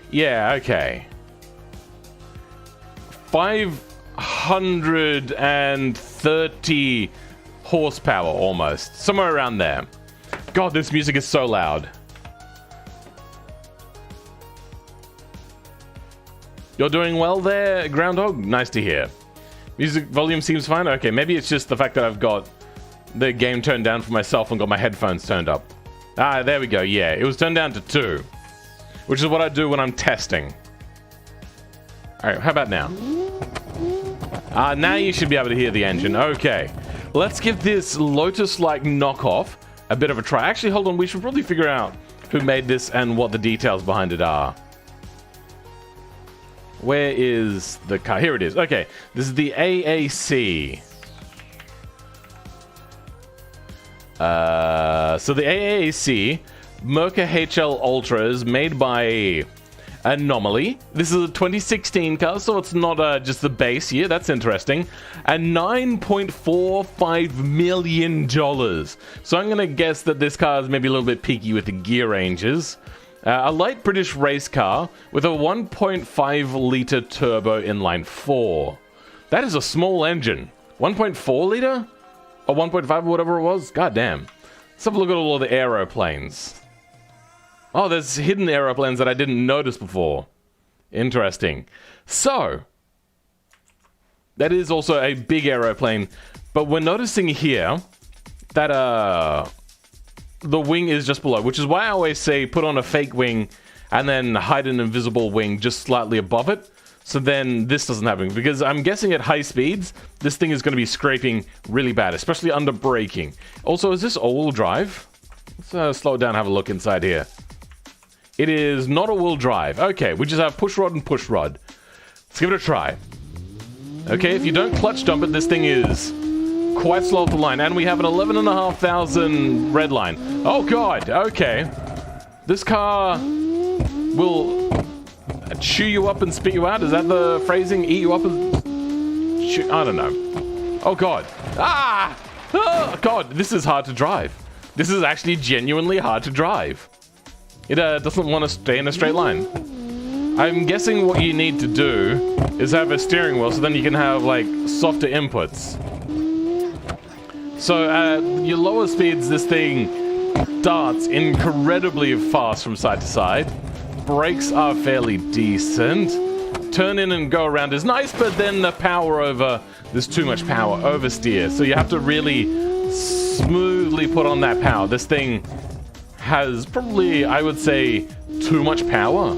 Yeah, okay. 530 horsepower almost. Somewhere around there. God, this music is so loud. You're doing well there, Groundhog. Nice to hear. Music volume seems fine. Okay, maybe it's just the fact that I've got the game turned down for myself and got my headphones turned up. Ah, there we go. Yeah, it was turned down to 2, which is what I do when I'm testing. All right, how about now? Now you should be able to hear the engine. Okay, let's give this Lotus-like knockoff a bit of a try. Actually, hold on. We should probably figure out who made this and what the details behind it are. Where is the car? Here it is. Okay, this is the AAC. So the AAC Merca HL Ultra is made by Anomaly. This is a 2016 car, so it's not just the base year. That's interesting. And $9.45 million. So I'm going to guess that this car is maybe a little bit peaky with the gear ranges. A light British race car with a 1.5 litre turbo inline 4. That is a small engine. 1.4 litre? Or 1.5 or whatever it was? God damn. Let's have a look at all of the aeroplanes. Oh, there's hidden aeroplanes that I didn't notice before. Interesting. So, that is also a big aeroplane. But we're noticing here that the wing is just below, which is why I always say put on a fake wing and then hide an invisible wing just slightly above it. So then this doesn't happen, because I'm guessing at high speeds, this thing is going to be scraping really bad, especially under braking. Also, is this all-wheel drive? Let's slow it down and have a look inside here. It is not all-wheel drive. Okay, we just have push rod and push rod. Let's give it a try. Okay, if you don't clutch dump it, this thing is quite slow off the line. And we have an 11,500 red line. Oh, God. Okay. This car will chew you up and spit you out? Is that the phrasing? Eat you up and chew? I don't know. Oh, God. Ah! Oh, God. This is hard to drive. This is actually genuinely hard to drive. It doesn't want to stay in a straight line. I'm guessing what you need to do is have a steering wheel so then you can have, like, softer inputs. So, at your lower speeds, this thing darts incredibly fast from side to side. Brakes are fairly decent. Turn in and go around is nice, but then the power over... There's too much power. Oversteer. So you have to really smoothly put on that power. This thing has probably, I would say, too much power.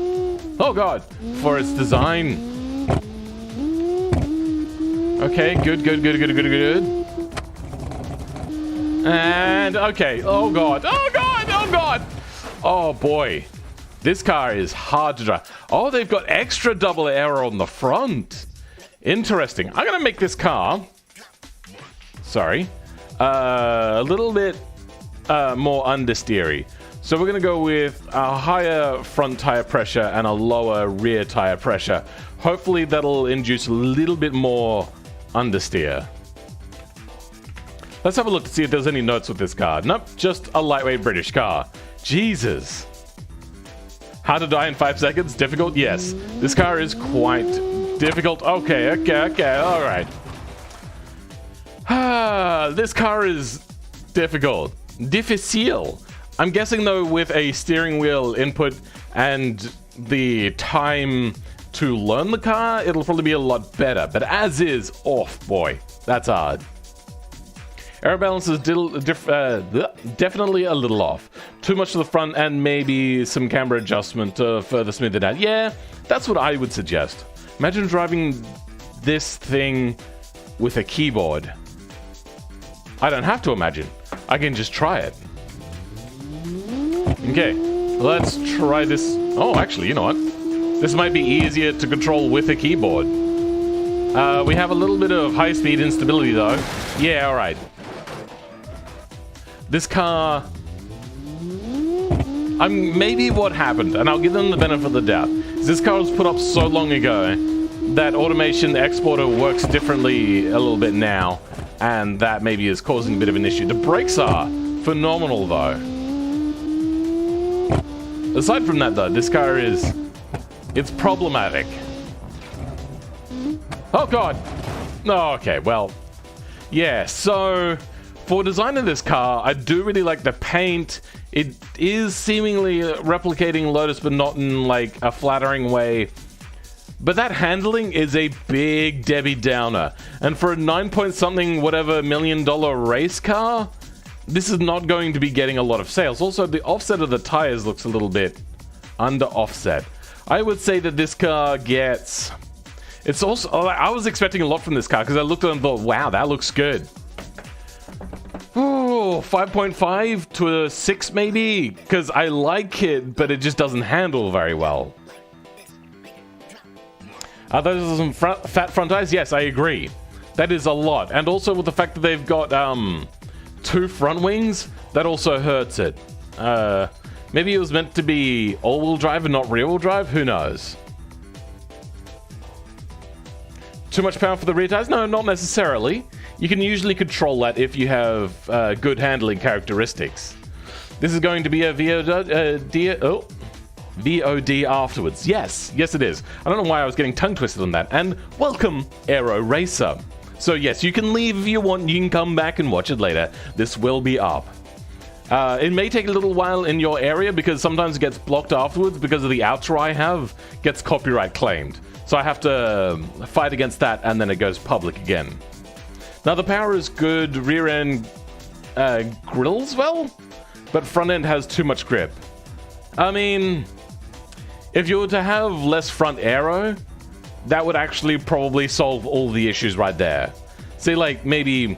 Oh, God. For its design. Okay, good. And, okay. Oh, God. Oh, God. Oh, God. Oh, boy. This car is hard to drive. Oh, they've got extra double aero on the front. Interesting. I'm going to make this car, sorry, a little bit more understeery. So we're going to go with a higher front tire pressure and a lower rear tire pressure. Hopefully that'll induce a little bit more understeer. Let's have a look to see if there's any notes with this car. Nope, just a lightweight British car. Jesus. How to die in 5 seconds? Difficult? Yes. This car is quite difficult. Okay, all right. This car is difficult. Difficile. I'm guessing, though, with a steering wheel input and the time to learn the car, it'll probably be a lot better. But as is, oh, boy, that's hard. Air balance is definitely a little off. Too much to the front and maybe some camber adjustment to further smooth it out. Yeah, that's what I would suggest. Imagine driving this thing with a keyboard. I don't have to imagine. I can just try it. Okay, let's try this. Oh, actually, you know what? This might be easier to control with a keyboard. We have a little bit of high-speed instability, though. Yeah, all right. This car... maybe what happened, and I'll give them the benefit of the doubt, is this car was put up so long ago that automation exporter works differently a little bit now, and that maybe is causing a bit of an issue. The brakes are phenomenal, though. Aside from that, though, this car is... it's problematic. Oh, God! Oh, okay, well... yeah, so... for designing this car, I do really like the paint. It is seemingly replicating Lotus, but not in, like, a flattering way. But that handling is a big Debbie Downer. And for a 9-point-something whatever $1 million race car, this is not going to be getting a lot of sales. Also, the offset of the tires looks a little bit under offset. I would say that this car gets... It's also... I was expecting a lot from this car because I looked at it and thought, wow, that looks good. Oh, 5.5 to a 6 maybe? Because I like it, but it just doesn't handle very well. Are those some fat front tires? Yes, I agree. That is a lot. And also with the fact that they've got 2 front wings, that also hurts it. Maybe it was meant to be all-wheel drive and not rear-wheel drive? Who knows? Too much power for the rear tires? No, not necessarily. You can usually control that if you have good handling characteristics. This is going to be a VOD afterwards. Yes, it is. I don't know why I was getting tongue-twisted on that. And welcome, Aero Racer. So yes, you can leave if you want. You can come back and watch it later. This will be up. It may take a little while in your area because sometimes it gets blocked afterwards because of the outro I have gets copyright claimed. So I have to fight against that and then it goes public again. Now the power is good, rear end grills well, but front end has too much grip. I mean, if you were to have less front aero, that would actually probably solve all the issues right there. Say like maybe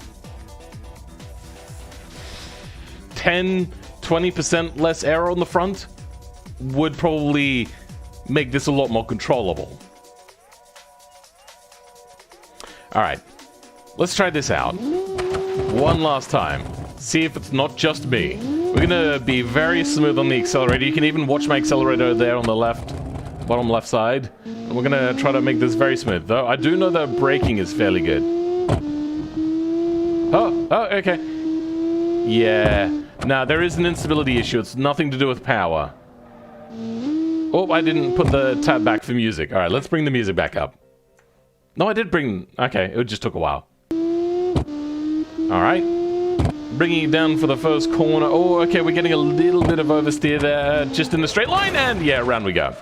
10-20% less aero on the front would probably make this a lot more controllable. Alright, let's try this out. One last time. See if it's not just me. We're gonna be very smooth on the accelerator. You can even watch my accelerator there on the left, bottom left side. And we're gonna try to make this very smooth. Though I do know that braking is fairly good. Oh, okay. Yeah. Now, there is an instability issue. It's nothing to do with power. Oh, I didn't put the tab back for music. Alright, let's bring the music back up. No, I did bring... Okay, it just took a while. Alright. Bringing it down for the first corner. Oh, okay, we're getting a little bit of oversteer there. Just in the straight line, and yeah, around we go.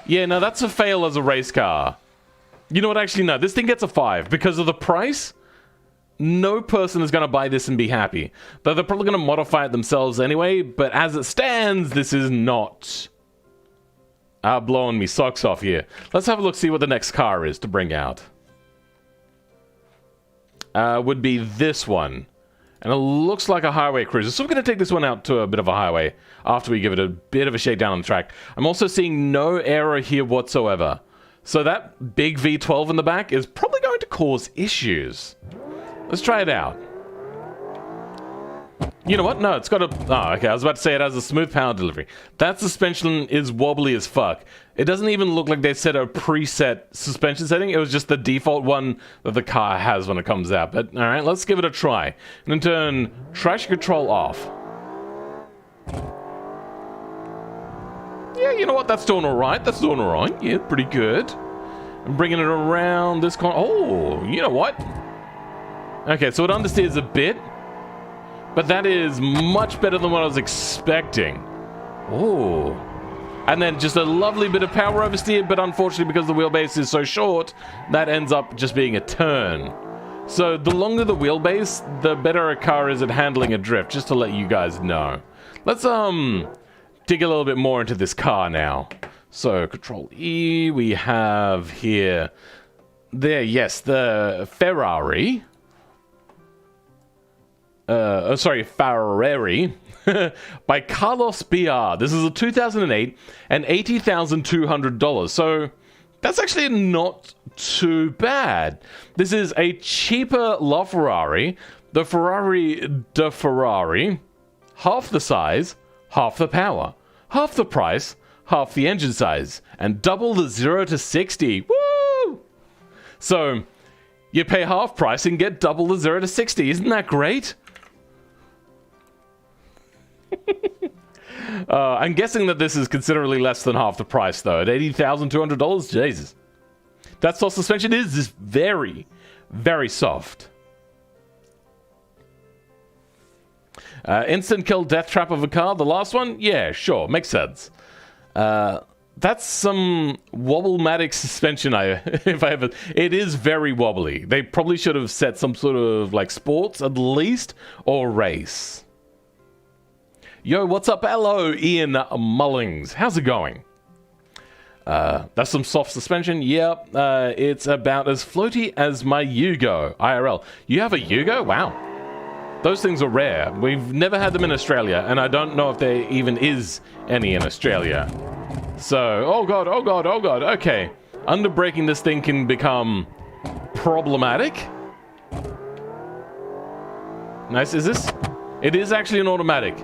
Yeah, no, that's a fail as a race car. You know what, actually, no. This thing gets a 5. Because of the price, no person is going to buy this and be happy. Though they're probably going to modify it themselves anyway, but as it stands, this is not... blowing me socks off here. Let's have a look, see what the next car is to bring out. Would be this one. And it looks like a highway cruiser. So we're going to take this one out to a bit of a highway after we give it a bit of a shakedown on the track. I'm also seeing no error here whatsoever. So that big V12 in the back is probably going to cause issues. Let's try it out. You know what? No, it's got a... Oh, okay. I was about to say it has a smooth power delivery. That suspension is wobbly as fuck. It doesn't even look like they set a preset suspension setting. It was just the default one that the car has when it comes out. But, alright, let's give it a try. And then turn traction control off. Yeah, you know what? That's doing alright. That's doing alright. Yeah, pretty good. I'm bringing it around this corner. Oh, you know what? Okay, so it understeers a bit. But that is much better than what I was expecting. Oh. And then just a lovely bit of power oversteer, but unfortunately because the wheelbase is so short, that ends up just being a turn. So the longer the wheelbase, the better a car is at handling a drift, just to let you guys know. Let's dig a little bit more into this car now. So Control E, we have here... There, yes, the Ferrari... Ferrari by Carlos BR. This is a 2008 and $80,200. So that's actually not too bad. This is a cheaper LaFerrari, the Ferrari de Ferrari, half the size, half the power, half the price, half the engine size, and double the 0 to 60. Woo! So you pay half price and get double the 0 to 60. Isn't that great? I'm guessing that this is considerably less than half the price, though. At $80,200, Jesus. That soft suspension is very, very soft. Instant kill death trap of a car. The last one? Yeah, sure. Makes sense. That's some wobble-matic suspension, if I ever... It is very wobbly. They probably should have set some sort of, like, sports, at least, or race. Yo, what's up? Hello, Ian Mullings. How's it going? That's some soft suspension. Yep, it's about as floaty as my Yugo, IRL. You have a Yugo? Wow. Those things are rare. We've never had them in Australia, and I don't know if there even is any in Australia. So, oh god, oh god, oh god, okay. Under braking, this thing can become problematic. Nice, is this? It is actually an automatic.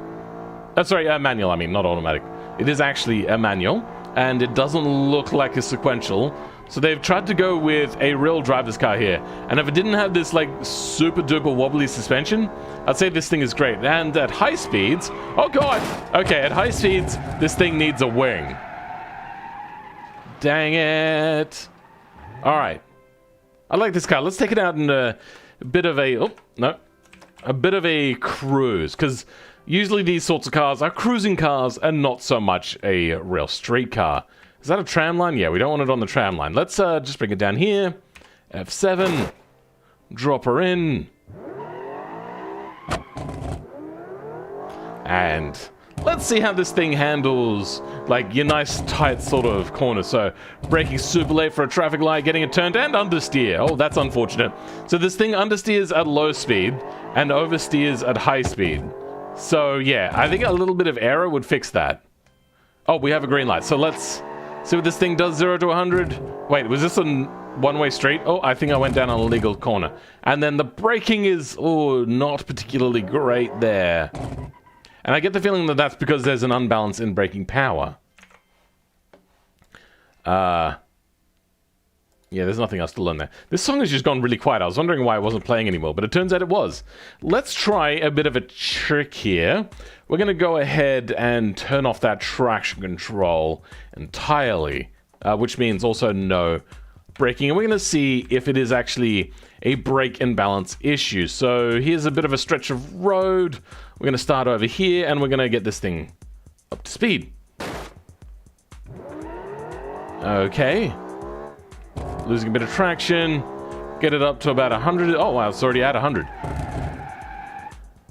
Sorry, a manual, I mean, not automatic. It is actually a manual, and it doesn't look like a sequential. So they've tried to go with a real driver's car here. And if it didn't have this, like, super duper wobbly suspension, I'd say this thing is great. And at high speeds... Oh god! Okay, at high speeds, this thing needs a wing. Dang it. Alright. I like this car. Let's take it out in a bit of a... Oh, no. A bit of a cruise. Because usually these sorts of cars are cruising cars and not so much a real street car. Is that a tram line? Yeah, we don't want it on the tram line. Let's just bring it down here. F7. Drop her in. And let's see how this thing handles, like, your nice, tight sort of corner. So, braking super late for a traffic light, getting it turned, and understeer. Oh, that's unfortunate. So this thing understeers at low speed and oversteers at high speed. So, yeah, I think a little bit of error would fix that. Oh, we have a green light. So let's see what this thing does, 0 to 100. Wait, was this a one-way street? Oh, I think I went down an illegal corner. And then the braking is, oh, not particularly great there. And I get the feeling that that's because there's an unbalance in braking power. Yeah, there's nothing else to learn there. This song has just gone really quiet. I was wondering why it wasn't playing anymore, but it turns out it was. Let's try a bit of a trick here. We're going to go ahead and turn off that traction control entirely, which means also no braking. And we're going to see if it is actually a brake imbalance issue. So here's a bit of a stretch of road. We're going to start over here, and we're going to get this thing up to speed. Okay. Losing a bit of traction. Get it up to about 100. Oh, wow, it's already at 100.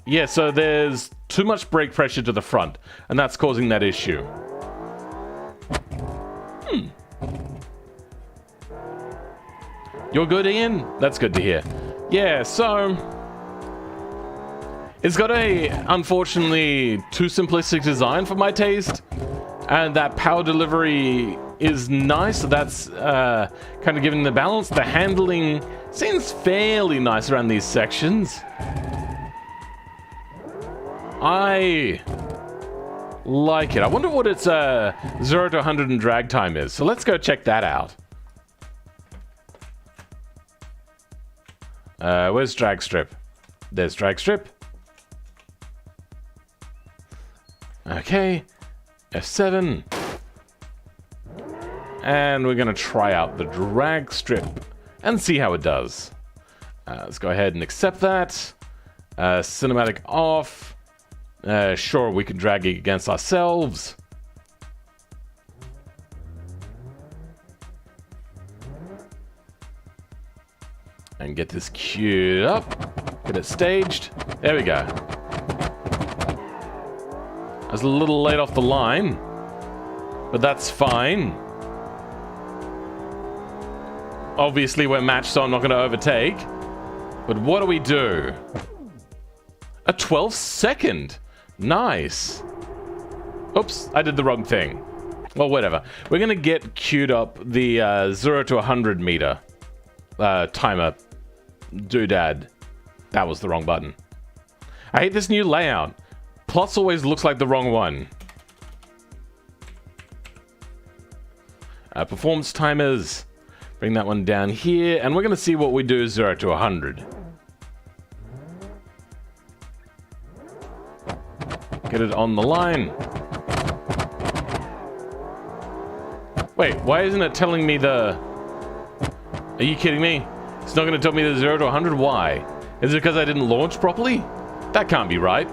Yeah, so there's too much brake pressure to the front, and that's causing that issue. You're good, Ian? That's good to hear. Yeah, so... it's got a, unfortunately, too simplistic design for my taste. And that power delivery is nice. So that's kind of giving the balance. The handling seems fairly nice around these sections. I like it. I wonder what its 0 to 100 in drag time is. So let's go check that out. Where's drag strip? There's drag strip. Okay, F7. And we're going to try out the drag strip and see how it does. Let's go ahead and accept that. Cinematic off. Sure, we can drag it against ourselves. And get this queued up. Get it staged. There we go. I was a little late off the line, but that's fine. Obviously, we're matched, so I'm not going to overtake. But what do we do? A 12th second. Nice. Oops, I did the wrong thing. Well, whatever. We're going to get queued up the 0 to 100 meter timer doodad. That was the wrong button. I hate this new layout. Plus always looks like the wrong one. Performance timers. Bring that one down here. And we're going to see what we do 0 to 100. Get it on the line. Wait, why isn't it telling me the... Are you kidding me? It's not going to tell me the 0 to 100? Why? Is it because I didn't launch properly? That can't be right.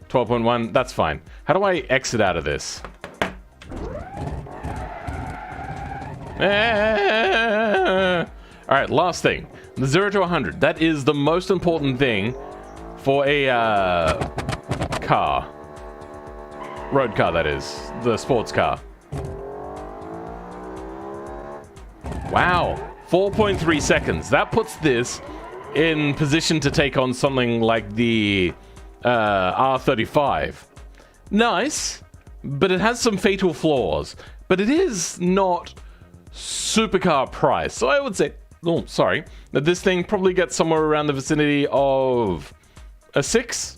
12.1, that's fine. How do I exit out of this? All right, last thing. The 0 to 100. That is the most important thing for a car. Road car, that is. The sports car. Wow. 4.3 seconds. That puts this in position to take on something like the R35. Nice, but it has some fatal flaws. But it is not supercar price. So I would say, oh, sorry, that this thing probably gets somewhere around the vicinity of a 6.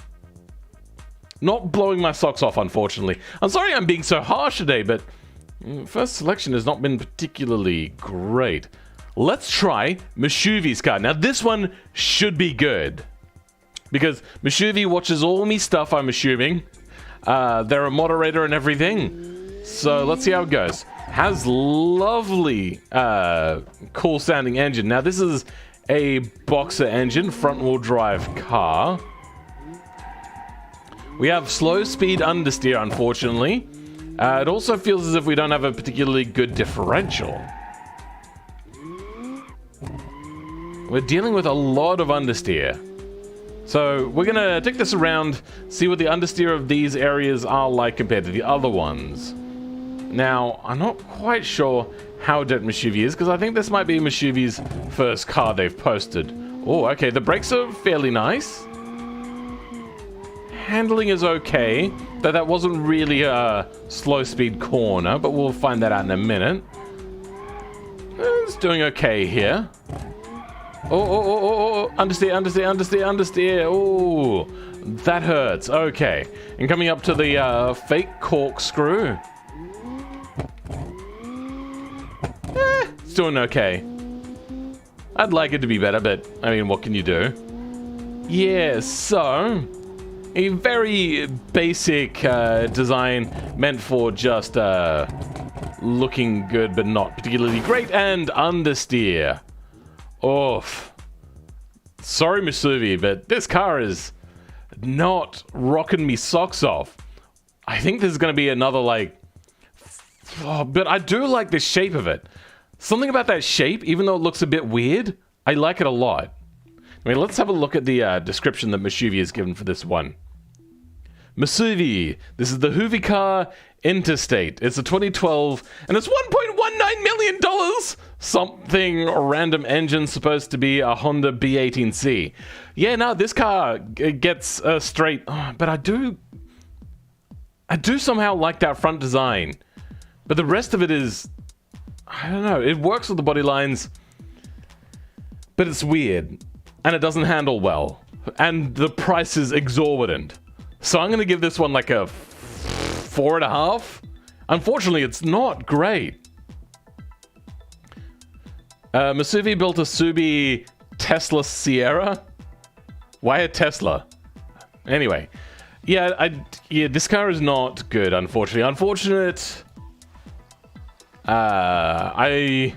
Not blowing my socks off, unfortunately. I'm sorry I'm being so harsh today, but first selection has not been particularly great. Let's try Mitsubishi's car. Now, this one should be good, because Mitsubishi watches all me stuff, I'm assuming. They're a moderator and everything. So let's see how it goes. Has lovely, cool sounding engine. Now, this is a boxer engine, front wheel drive car. We have slow speed understeer, unfortunately. It also feels as if we don't have a particularly good differential. We're dealing with a lot of understeer. So we're gonna take this around, see what the understeer of these areas are like compared to the other ones. Now, I'm not quite sure how dead Mitsubishi is, because I think this might be Mitsubishi's first car they've posted. Oh, okay, the brakes are fairly nice. Handling is okay, though that wasn't really a slow speed corner, but we'll find that out in a minute. It's doing okay here. Oh, understeer, understeer, understeer, understeer. Oh, that hurts. Okay. And coming up to the fake corkscrew. It's doing okay. I'd like it to be better, but I mean, what can you do? Yeah, so a very basic design meant for just looking good but not particularly great, and understeer. Oof. Sorry, Mitsubishi, but this car is not rocking me socks off. I think this is going to be another, like... Oh, but I do like the shape of it. Something about that shape, even though it looks a bit weird, I like it a lot. I mean, let's have a look at the description that Mitsubishi has given for this one. Mitsubishi, this is the Hoovy car Interstate. It's a 2012, and it's $1.19 million. Something random engine, supposed to be a Honda B18C. Yeah, no, this car gets straight. Oh, but I do somehow like that front design. But the rest of it is, I don't know. It works with the body lines, but it's weird, and it doesn't handle well, and the price is exorbitant. So I'm going to give this one like a 4.5. Unfortunately, it's not great. Mitsubishi built a Subie Tesla Sierra. Why a Tesla? Anyway, yeah, this car is not good, unfortunately. Unfortunate. I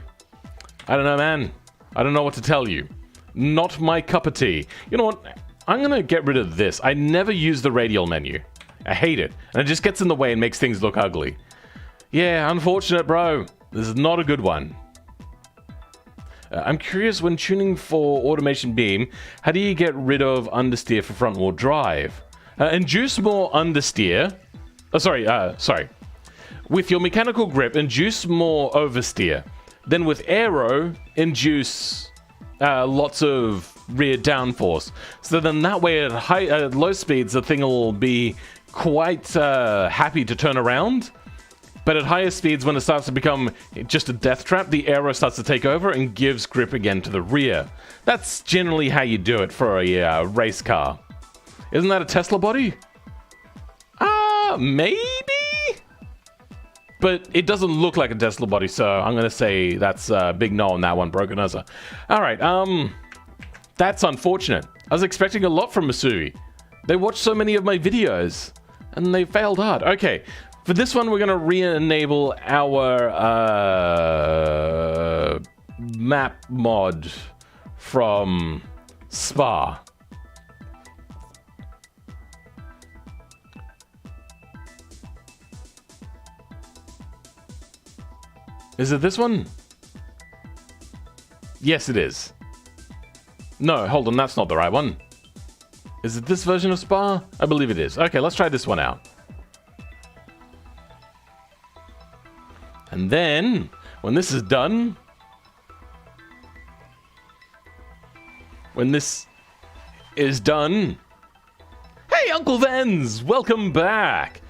don't know, man. I don't know what to tell you. Not my cup of tea. You know what? I'm gonna get rid of this. I never use the radial menu. I hate it. And it just gets in the way and makes things look ugly. Yeah, unfortunate, bro. This is not a good one. I'm curious, when tuning for automation beam, how do you get rid of understeer for front wheel drive? Induce more understeer. Oh, sorry. With your mechanical grip, induce more oversteer. Then with aero, induce lots of rear downforce. So then that way at low speeds, the thing will be quite happy to turn around. But at higher speeds, when it starts to become just a death trap, the aero starts to take over and gives grip again to the rear. That's generally how you do it for a race car. Isn't that a Tesla body? Maybe? But it doesn't look like a Tesla body, so I'm going to say that's a big no on that one, Broken Nose. Alright, that's unfortunate. I was expecting a lot from Mitsubishi. They watch so many of my videos, and they failed hard. Okay, for this one, we're going to re-enable our map mod from Spa. Is it this one? Yes, it is. No, hold on, that's not the right one. Is it this version of Spa? I believe it is. Okay, let's try this one out. And then, when this is done... When this is done... Hey, Uncle Vens! Welcome back!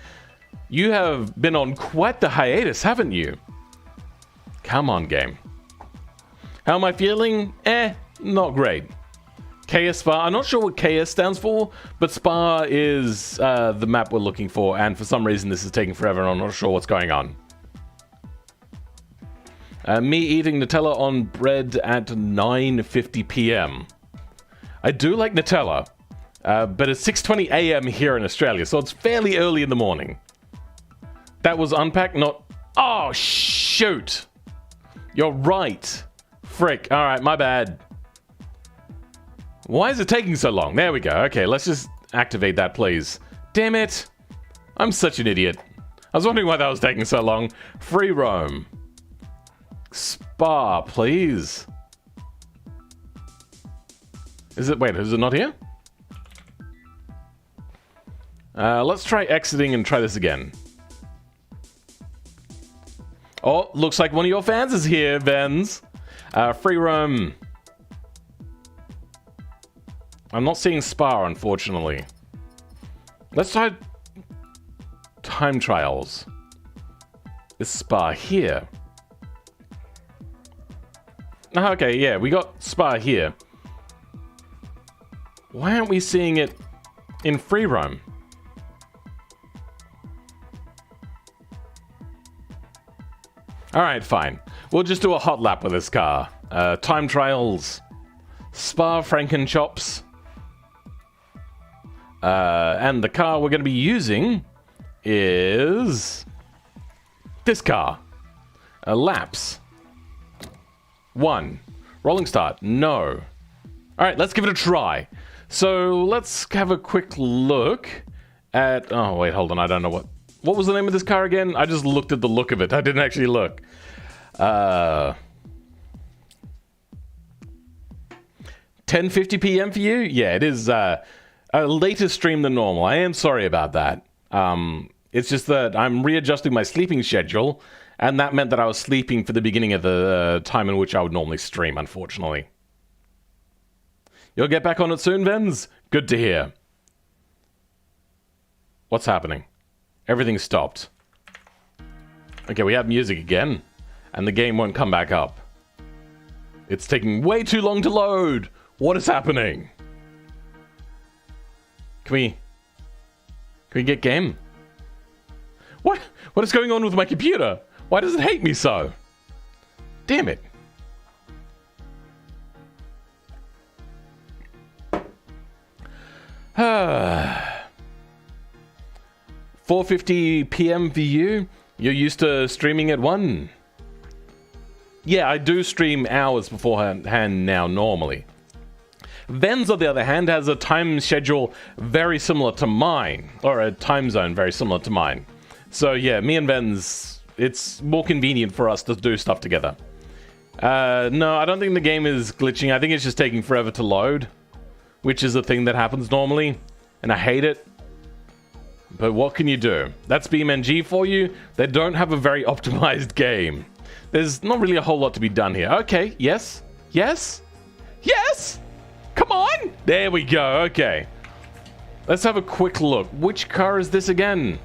You have been on quite the hiatus, haven't you? Come on, game. How am I feeling? Not great. KS Spa. I'm not sure what KS stands for, but Spa is the map we're looking for, and for some reason this is taking forever and I'm not sure what's going on. Me eating Nutella on bread at 9:50 p.m. I do like Nutella, but it's 6:20 a.m. here in Australia, so it's fairly early in the morning. That was unpacked, not... Oh, shoot! You're right. Frick. Alright, my bad. Why is it taking so long? There we go. Okay, let's just activate that, please. Damn it! I'm such an idiot. I was wondering why that was taking so long. Free roam. Spa, please. Is it... Wait, is it not here? Let's try exiting and try this again. Oh, looks like one of your fans is here, Vens. Free roam. I'm not seeing Spa, unfortunately. Let's try time trials. Is Spa here? Oh, okay, yeah, we got Spa here. Why aren't we seeing it in free roam? Alright, fine. We'll just do a hot lap with this car. Time trials. Spa Frankenchops. And the car we're going to be using is... this car. Laps. 1. Rolling start. No. Alright, let's give it a try. So, let's have a quick look at... Oh, wait, hold on. I don't know what... What was the name of this car again? I just looked at the look of it. I didn't actually look. 10:50 p.m. for you? Yeah, it is a later stream than normal. I am sorry about that. It's just that I'm readjusting my sleeping schedule, and that meant that I was sleeping for the beginning of the time in which I would normally stream, unfortunately. You'll get back on it soon, Vens? Good to hear. What's happening? Everything stopped. Okay, we have music again, and the game won't come back up. It's taking way too long to load. What is happening? Can we get game? What is going on with my computer? Why does it hate me so? Damn it. Ah. 4:50 p.m. for you? You're used to streaming at 1? Yeah, I do stream hours beforehand now, normally. Vens, on the other hand, has a time schedule very similar to mine. Or a time zone very similar to mine. So yeah, me and Vens, it's more convenient for us to do stuff together. No, I don't think the game is glitching. I think it's just taking forever to load. Which is a thing that happens normally. And I hate it. But what can you do? That's BeamNG for you. They don't have a very optimized game. There's not really a whole lot to be done here. Okay, yes. Yes? Yes! Come on! There we go, okay. Let's have a quick look. Which car is this again?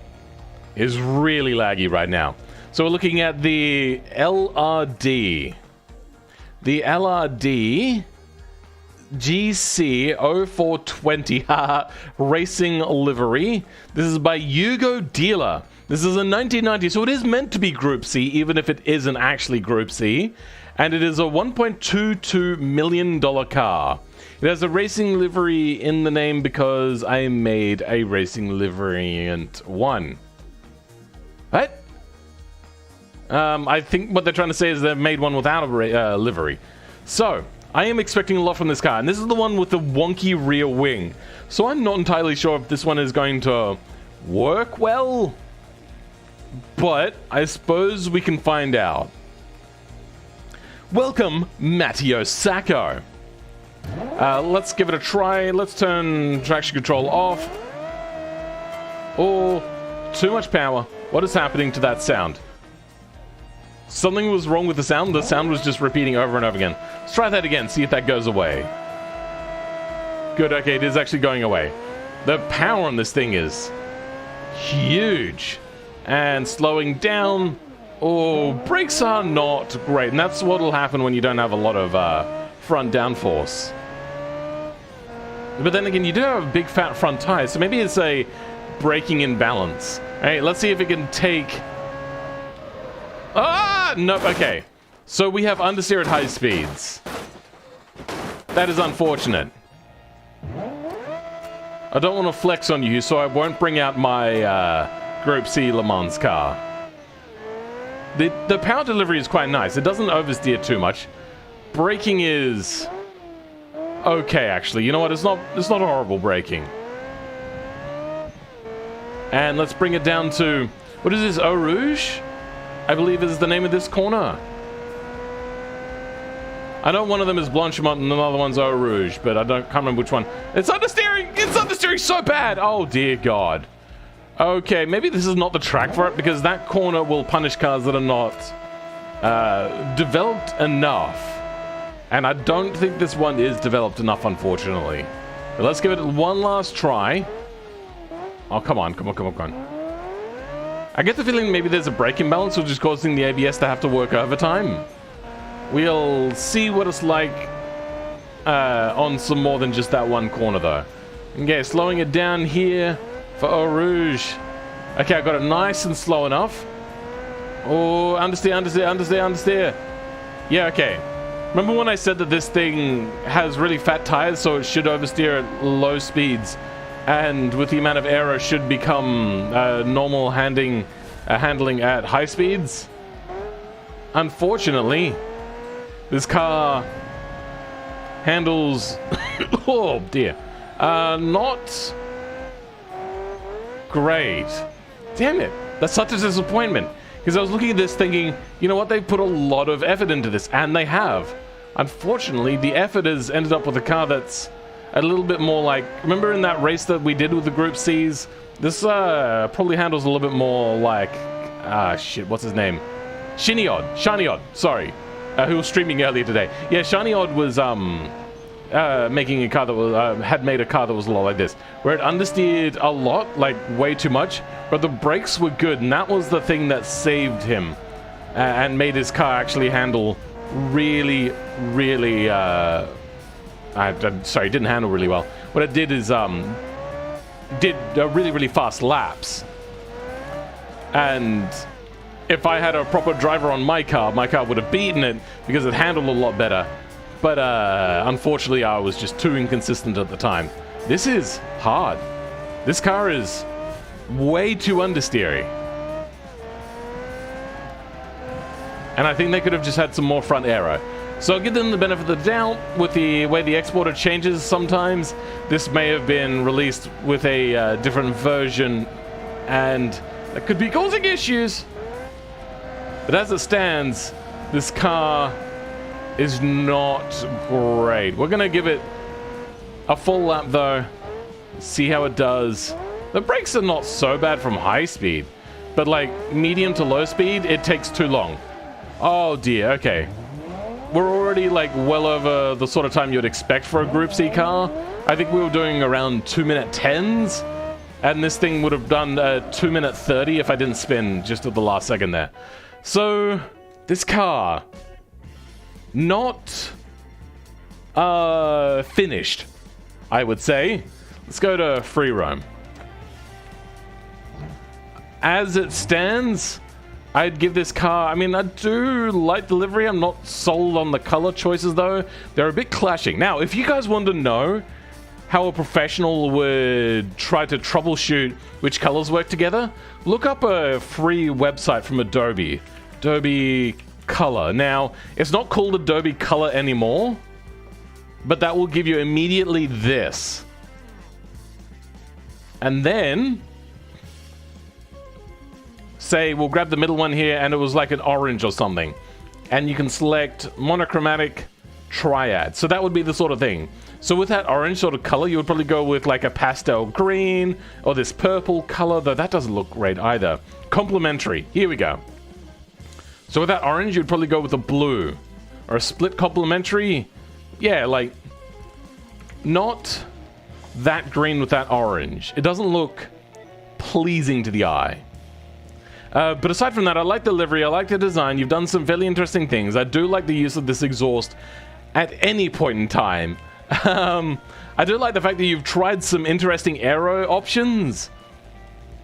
It's really laggy right now. So we're looking at the LRD. The LRD... GC0420 racing livery. This is by Yugo Dealer. This is a 1990, so it is meant to be Group C, even if it isn't actually Group C. And it is a $1.22 million car. It has a racing livery in the name because I made a racing liveryant one. What? I think what they're trying to say is they've made one without a livery. So... I am expecting a lot from this car, and this is the one with the wonky rear wing. So I'm not entirely sure if this one is going to work well, but I suppose we can find out. Welcome, Matteo Sacco. Let's give it a try. Let's turn traction control off. Oh, too much power. What is happening to that sound? Something was wrong with the sound. The sound was just repeating over and over again. Let's try that again, see if that goes away. Good, okay, it is actually going away. The power on this thing is huge. And slowing down. Oh, brakes are not great. And that's what will happen when you don't have a lot of front downforce. But then again, you do have big fat front tires, so maybe it's a braking imbalance. Alright, let's see if it can take... Ah! Nope, okay. So we have understeer at high speeds. That is unfortunate. I don't want to flex on you, so I won't bring out my Group C Le Mans car. The power delivery is quite nice. It doesn't oversteer too much. Braking is... okay, actually. You know what? It's not horrible braking. And let's bring it down to... what is this? Eau Rouge? I believe is the name of this corner. I know one of them is Blanchimont and another one's Eau Rouge, but can't remember which one. It's understeering! It's understeering so bad! Oh, dear God. Okay, maybe this is not the track for it, because that corner will punish cars that are not developed enough. And I don't think this one is developed enough, unfortunately. But let's give it one last try. Oh, come on, come on, come on, come on. I get the feeling maybe there's a brake imbalance, which is causing the ABS to have to work overtime. We'll see what it's like on some more than just that one corner, though. Okay, slowing it down here for Eau Rouge. Okay, I got it nice and slow enough. Oh, understeer, understeer, understeer, understeer. Yeah, okay. Remember when I said that this thing has really fat tires, so it should oversteer at low speeds, and with the amount of aero should become normal handling at high speeds? Unfortunately, this car handles... oh dear. Not great. Damn it. That's such a disappointment. Because I was looking at this thinking, you know what, they've put a lot of effort into this, and they have. Unfortunately, the effort has ended up with a car that's a little bit more like... remember in that race that we did with the Group Cs? This probably handles a little bit more like... shit, what's his name? Shiny-Odd, sorry. Who was streaming earlier today. Yeah, Shiny-Odd was making a car that was... had made a car that was a lot like this. Where it understeered a lot, like way too much, but the brakes were good, and that was the thing that saved him. And made his car actually handle really, really... sorry, it didn't handle really well. What it did is, did really, really fast laps. And if I had a proper driver on my car would have beaten it because it handled a lot better. But unfortunately, I was just too inconsistent at the time. This is hard. This car is way too understeery. And I think they could have just had some more front aero. So I'll give them the benefit of the doubt with the way the exporter changes sometimes. This may have been released with a different version, and that could be causing issues. But as it stands, this car is not great. We're going to give it a full lap, though. See how it does. The brakes are not so bad from high speed, but like medium to low speed, it takes too long. Oh dear, okay. We're already like well over the sort of time you'd expect for a Group C car. I think we were doing around 2-minute 10s, and this thing would have done 2-minute 30 if I didn't spin just at the last second there. So this car, not finished, I would say. Let's go to free roam. As it stands, I'd give this car... I mean, I do like the livery. I'm not sold on the color choices, though. They're a bit clashing. Now, if you guys want to know how a professional would try to troubleshoot which colors work together, look up a free website from Adobe. Adobe Color. Now, it's not called Adobe Color anymore, but that will give you immediately this. And then... say we'll grab the middle one here and it was like an orange or something. and you can select monochromatic triad. So that would be the sort of thing. So with that orange sort of color, you would probably go with like a pastel green or this purple color, though that doesn't look great either. Complementary. Here we go. So with that orange, you'd probably go with a blue or a split complementary. Yeah, like not that green with that orange. It doesn't look pleasing to the eye. But aside from that, I like the livery, I like the design. You've done some fairly interesting things. I do like the use of this exhaust at any point in time. I do like the fact that you've tried some interesting aero options.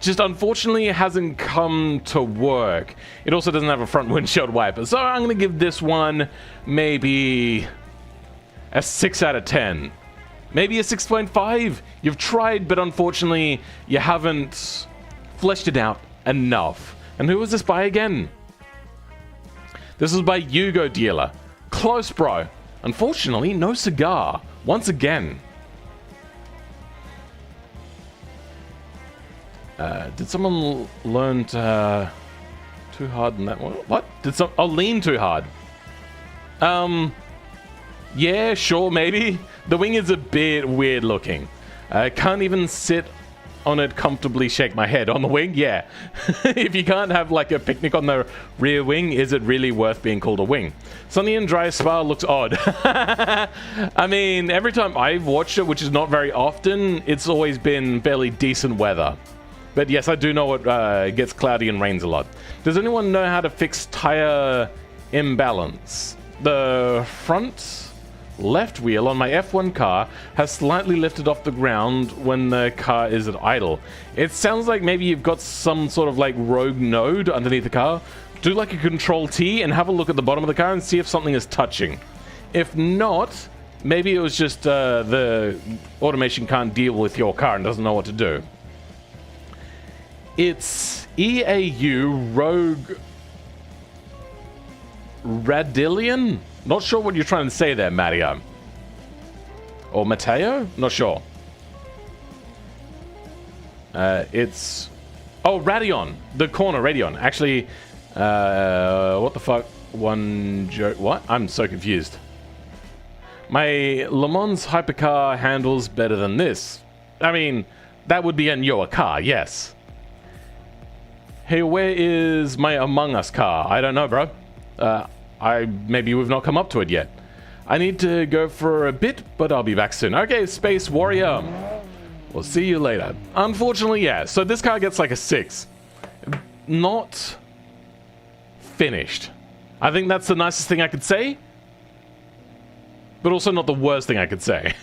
Just unfortunately, it hasn't come to work. It also doesn't have a front windshield wiper. So I'm going to give this one maybe a 6 out of 10. Maybe a 6.5. You've tried, but unfortunately, you haven't fleshed it out enough. And who was this by again? This was by Yugo Dealer. Close, bro. Unfortunately, no cigar. Once again. Did someone learn to too hard in that one? What? Lean too hard. Yeah, sure, maybe. The wing is a bit weird looking. I can't even sit on it comfortably, shake my head on the wing. Yeah. If you can't have like a picnic on the rear wing, is it really worth being called a wing? Sunny and dry spa looks odd. I mean, every time I've watched it, which is not very often, it's always been fairly decent weather. But yes, I do know it gets cloudy and rains a lot. Does anyone know how to fix tire imbalance? The front left wheel on my F1 car has slightly lifted off the ground when the car is at idle. It sounds like maybe you've got some sort of like rogue node underneath the car. Do like a Control T and have a look at the bottom of the car and see if something is touching. If not, maybe it was just the automation can't deal with your car and doesn't know what to do. It's EAU Rogue Radillion? Not sure what you're trying to say there, Mario. Or Mateo? Not sure. It's... Oh, Radeon. The corner, Radeon. Actually, what the fuck? One joke... What? I'm so confused. My Le Mans hypercar handles better than this. I mean, that would be in your car, yes. Hey, where is my Among Us car? I don't know, bro. Maybe we've not come up to it yet. I need to go for a bit, but I'll be back soon. Okay, Space Warrior. We'll see you later. Unfortunately, yeah. So this car gets like a 6. Not finished. I think that's the nicest thing I could say, but also not the worst thing I could say.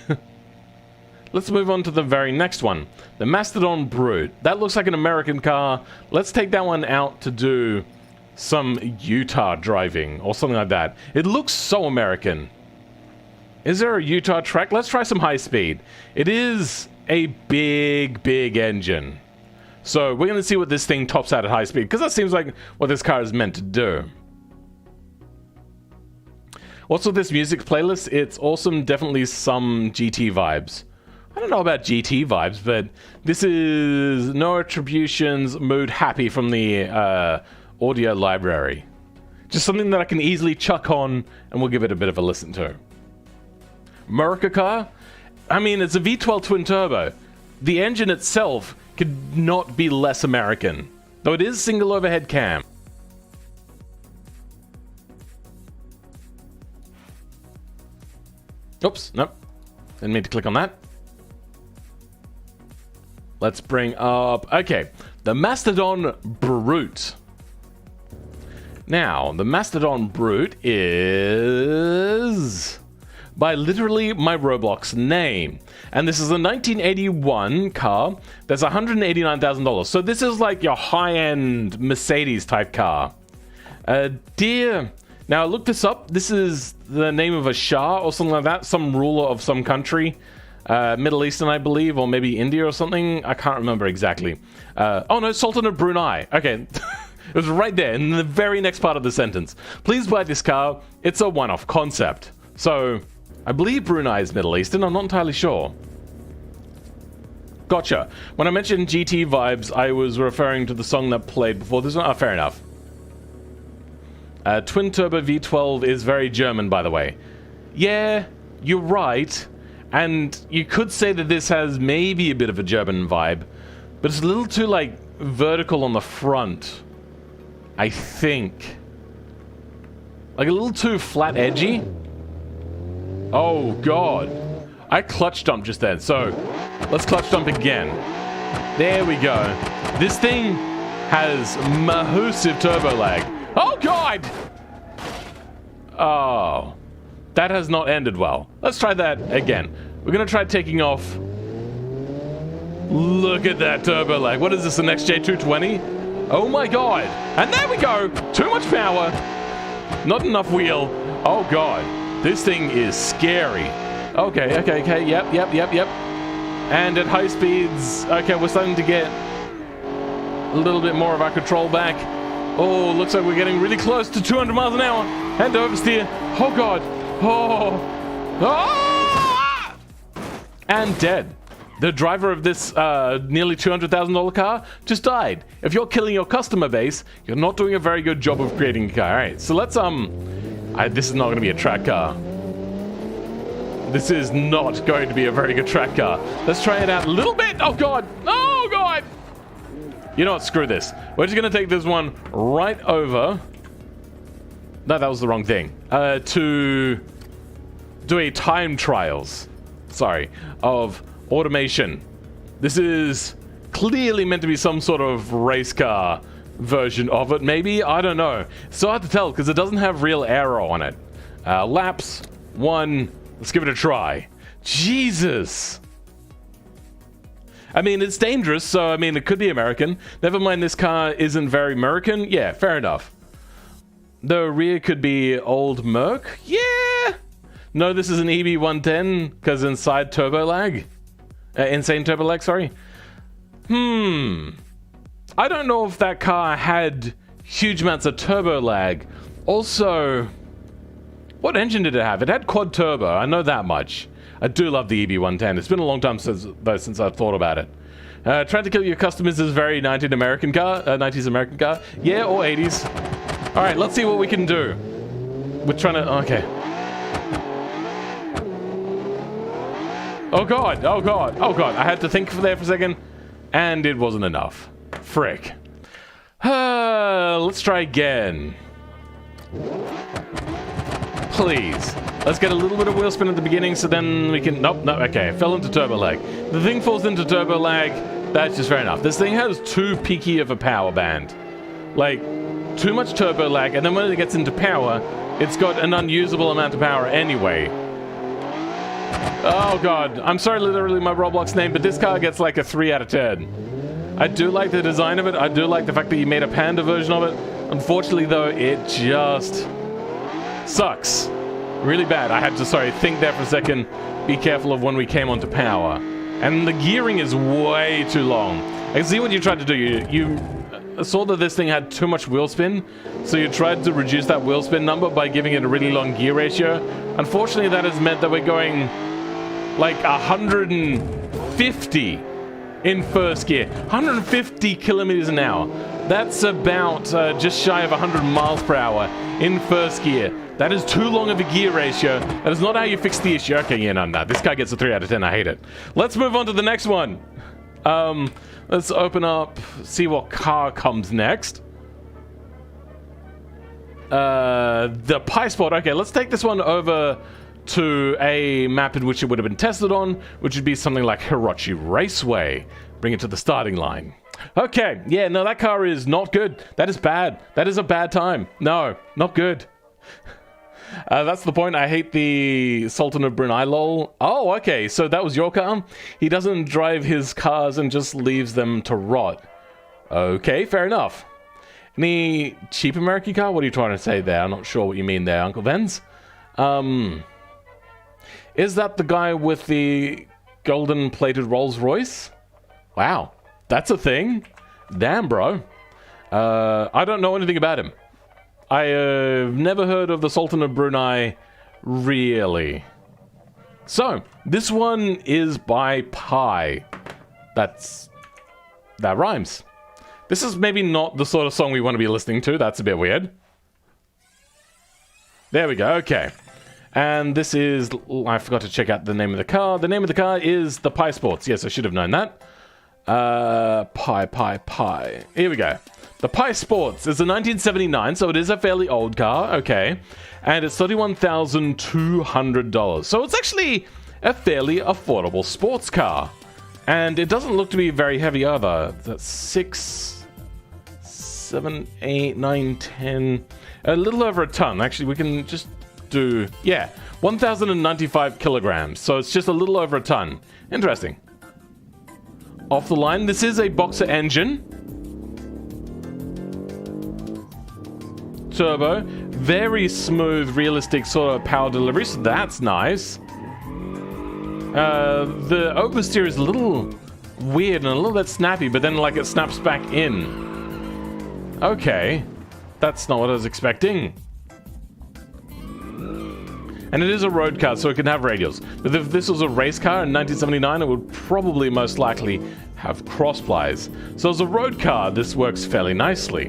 Let's move on to the very next one. The Masttodon Brute. That looks like an American car. Let's take that one out to do some Utah driving or something like that. It looks so American. Is there a Utah track? Let's try some high speed. It is a big engine. So we're going to see what this thing tops out at high speed, because that seems like what this car is meant to do. What's with this music playlist? It's awesome. Definitely some GT vibes. I don't know about GT vibes, but this is No Attributions Mood Happy from the audio library. Just something that I can easily chuck on and we'll give it a bit of a listen to. America car? I mean, it's a V12 twin turbo. The engine itself could not be less American, though it is single overhead cam. Oops, nope. Didn't mean to click on that. Let's bring up, okay, the Masttodon Brute. Now, the Masttodon Brute is by literally my Roblox name. And this is a 1981 car that's $189,000. So this is like your high-end Mercedes type car. Dear, now I looked this up. This is the name of a Shah or something like that. Some ruler of some country. Middle Eastern, I believe, or maybe India or something. I can't remember exactly. Oh no, Sultan of Brunei. Okay. It was right there in the very next part of the sentence. Please buy this car. It's a one-off concept. So, I believe Brunei is Middle Eastern. I'm not entirely sure. Gotcha. When I mentioned GT vibes, I was referring to the song that played before this one. Oh, fair enough. Twin turbo V12 is very German, by the way. Yeah, you're right. And you could say that this has maybe a bit of a German vibe, but it's a little too, like, vertical on the front, I think. Like a little too flat edgy. Oh, God. I clutch dumped just then, so let's clutch dump again. There we go. This thing has massive turbo lag. Oh, God! Oh. That has not ended well. Let's try that again. We're going to try taking off. Look at that turbo lag. What is this, the next J220? Oh, my God. And there we go. Too much power. Not enough wheel. Oh, God. This thing is scary. Okay. Yep. And at high speeds, okay, we're starting to get a little bit more of our control back. Oh, looks like we're getting really close to 200 miles an hour. And oversteer. Oh, God. Oh. Ah! And dead. The driver of this nearly $200,000 car just died. If you're killing your customer base, you're not doing a very good job of creating a car. All right, so let's this is not going to be a track car. This is not going to be a very good track car. Let's try it out a little bit. Oh, God. Oh, God. You know what? Screw this. We're just going to take this one right over. No, that was the wrong thing. To do a time trials. Sorry. Of automation. This is clearly meant to be some sort of race car version of it. Maybe? I don't know. It's so hard to tell because it doesn't have real aero on it. Laps. 1. Let's give it a try. Jesus. I mean, it's dangerous, so, I mean, it could be American. Never mind, this car isn't very American. Yeah, fair enough. The rear could be old Merc. Yeah. No, this is an EB110 because inside turbo lag. Insane turbo lag, sorry. I don't know if that car had huge amounts of turbo lag. Also, what engine did it have? It had quad turbo. I know that much. I do love the EB110. It's been a long time since I've thought about it. Trying to kill your customers is very 90s American car. Yeah, or 80s. All right, let's see what we can do. We're trying to... Okay. Oh, God. Oh, God. Oh, God. I had to think there for a second, and it wasn't enough. Frick. Let's try again. Please. Let's get a little bit of wheel spin at the beginning so then we can... Nope, no, okay. Fell into turbo lag. The thing falls into turbo lag. That's just fair enough. This thing has too peaky of a power band. Like, too much turbo lag, and then when it gets into power, it's got an unusable amount of power anyway. Oh, God. I'm sorry, literally my Roblox name, but this car gets like a 3 out of 10. I do like the design of it. I do like the fact that you made a Panda version of it. Unfortunately, though, it just sucks. Really bad. I had to, think there for a second. Be careful of when we came onto power. And the gearing is way too long. I can see what you tried to do. You saw that this thing had too much wheel spin, so you tried to reduce that wheel spin number by giving it a really long gear ratio. Unfortunately, that has meant that we're going like 150 in first gear. 150 kilometers an hour. That's about just shy of 100 miles per hour in first gear. That is too long of a gear ratio. That is not how you fix the issue. Okay, yeah, no. This guy gets a 3 out of 10. I hate it. Let's move on to the next one. Let's open up, see what car comes next. The Pie Spot. Okay, let's take this one over to a map in which it would have been tested on, which would be something like Hirochi Raceway. Bring it to the starting line. Okay, yeah, no, that car is not good. That is bad. That is a bad time. No, not good. That's the point. I hate the Sultan of Brunei lol. Oh, okay, so that was your car? He doesn't drive his cars and just leaves them to rot. Okay, fair enough. Any cheap American car? What are you trying to say there? I'm not sure what you mean there, Uncle Vens. Is that the guy with the golden-plated Rolls Royce? Wow, that's a thing? Damn, bro. I don't know anything about him. I've never heard of the Sultan of Brunei, really. So, this one is by Pi. That rhymes. This is maybe not the sort of song we want to be listening to. That's a bit weird. There we go, okay. And this is, I forgot to check out the name of the car. The name of the car is the Pi Sports. Yes, I should have known that. Pi. Here we go. The Pi Sports is a 1979, so it is a fairly old car, okay. And it's $31,200. So it's actually a fairly affordable sports car. And it doesn't look to be very heavy either. That's 6, 7, 8, 9, 10... A little over a ton. Actually, we can just do... Yeah, 1,095 kilograms. So it's just a little over a ton. Interesting. Off the line, this is a boxer engine. Turbo. Very smooth, realistic sort of power delivery, so that's nice. The oversteer is a little weird and a little bit snappy, but then like it snaps back in. Okay. That's not what I was expecting. And it is a road car, so it can have radials. But if this was a race car in 1979, it would probably most likely have cross plies. So as a road car, this works fairly nicely.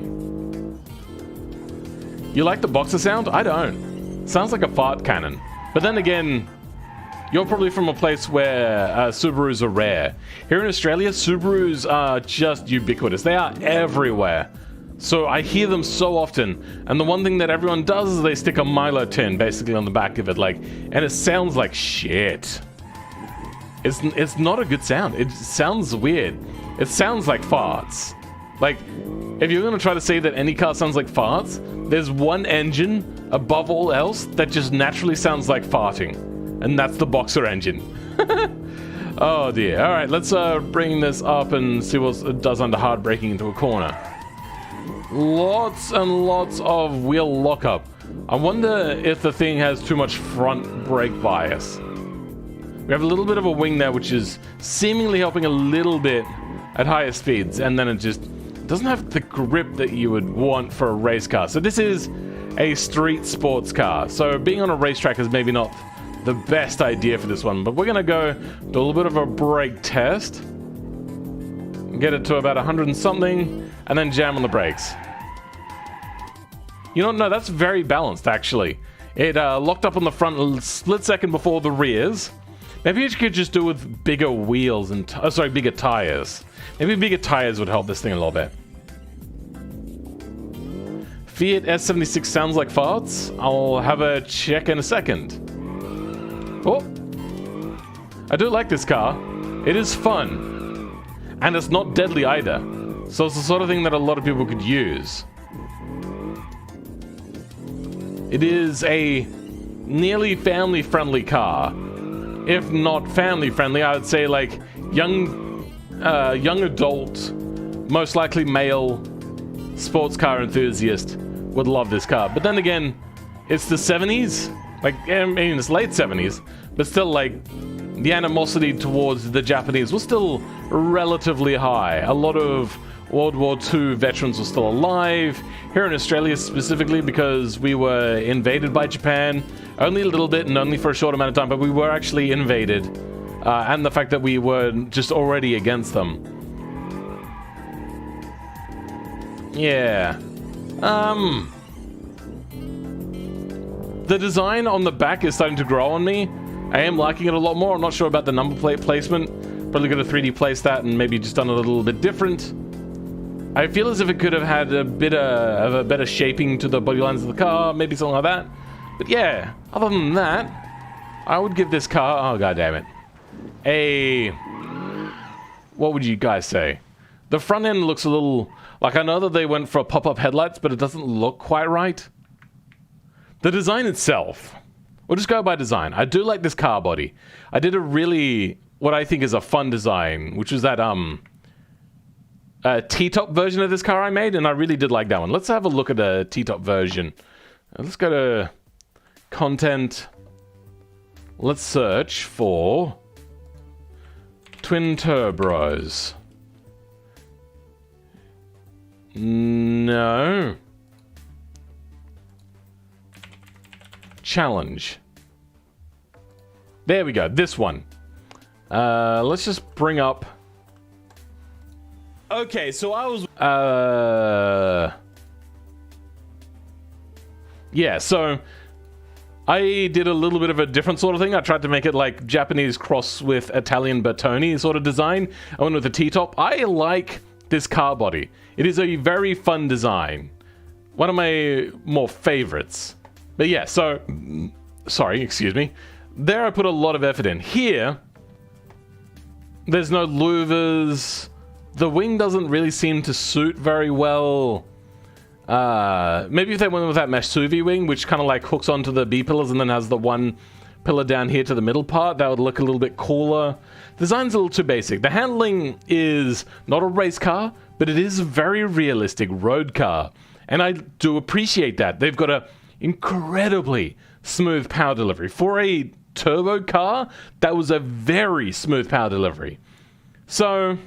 You like the boxer sound? I don't. Sounds like a fart cannon. But then again, you're probably from a place where Subarus are rare. Here in Australia, Subarus are just ubiquitous. They are everywhere. So I hear them so often, and the one thing that everyone does is they stick a Milo tin basically on the back of it, like, and it sounds like shit. It's not a good sound. It sounds weird. It sounds like farts. Like, if you're gonna try to say that any car sounds like farts, there's one engine above all else that just naturally sounds like farting, and that's the boxer engine. Oh dear. All right, let's bring this up and see what it does under hard braking into a corner. Lots and lots of wheel lockup. I wonder if the thing has too much front brake bias. We have a little bit of a wing there, which is seemingly helping a little bit at higher speeds, and then it just doesn't have the grip that you would want for a race car. So this is a street sports car. So being on a racetrack is maybe not the best idea for this one, but we're gonna go do a little bit of a brake test. Get it to about 100 and something, and then jam on the brakes. You know, no, that's very balanced, actually. It locked up on the front a split second before the rears. Maybe you could just do with bigger wheels and... bigger tires. Maybe bigger tires would help this thing a little bit. Fiat S76 sounds like farts. I'll have a check in a second. Oh. I do like this car. It is fun. And it's not deadly either. So it's the sort of thing that a lot of people could use. It is a nearly family-friendly car. If not family-friendly, I would say like young adult, most likely male sports car enthusiast would love this car. But then again, it's the 70s. Like, I mean, it's late 70s, but still, like, the animosity towards the Japanese was still relatively high. A lot of World War II veterans were still alive. Here in Australia specifically, because we were invaded by Japan, only a little bit and only for a short amount of time, but we were actually invaded. And the fact that we were just already against them. Yeah. The design on the back is starting to grow on me. I am liking it a lot more. I'm not sure about the number plate placement. Probably going to 3D place that and maybe just done it a little bit different. I feel as if it could have had a bit of a better shaping to the body lines of the car, maybe something like that. But yeah, other than that, I would give this car, oh god damn it, a, what would you guys say? The front end looks a little, like I know that they went for pop-up headlights, but it doesn't look quite right. The design itself, we'll just go by design. I do like this car body. I did a really, what I think is a fun design, which was that T-top version of this car I made, and I really did like that one. Let's have a look at the T-top version. Let's go to content. Let's search for twin turbos. No. Challenge. There we go, this one. Let's just bring up... Okay, so I was... Yeah, so I did a little bit of a different sort of thing. I tried to make it like Japanese cross with Italian Bertoni sort of design. I went with a T-top. I like this car body. It is a very fun design. One of my more favorites. But yeah, so... Sorry, excuse me. There I put a lot of effort in. Here, there's no louvers. The wing doesn't really seem to suit very well. Maybe if they went with that mesh Subie wing, which kind of like hooks onto the B-pillars and then has the one pillar down here to the middle part, that would look a little bit cooler. Design's a little too basic. The handling is not a race car, but it is a very realistic road car. And I do appreciate that. They've got a incredibly smooth power delivery. For a turbo car, that was a very smooth power delivery. So,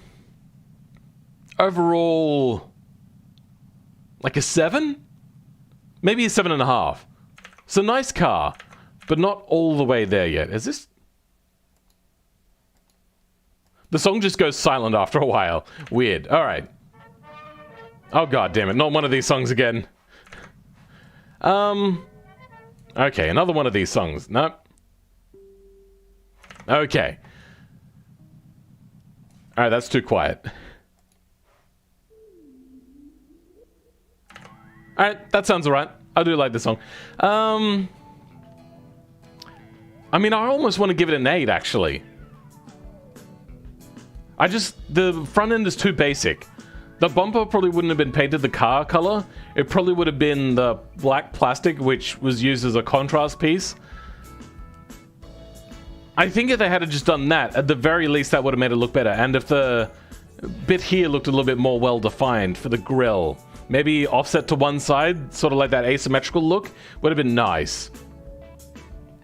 overall, like a 7? Maybe a 7.5. It's a nice car, but not all the way there yet. Is this... The song just goes silent after a while. Weird. Alright. Oh god damn it, not one of these songs again. Okay, another one of these songs. Nope. Okay. Alright, that's too quiet. Alright, that sounds alright. I do like this song. I mean, I almost want to give it an 8, actually. The front end is too basic. The bumper probably wouldn't have been painted the car color. It probably would have been the black plastic, which was used as a contrast piece. I think if they had just done that, at the very least that would have made it look better. And if the bit here looked a little bit more well-defined for the grille, maybe offset to one side, sort of like that asymmetrical look, would have been nice.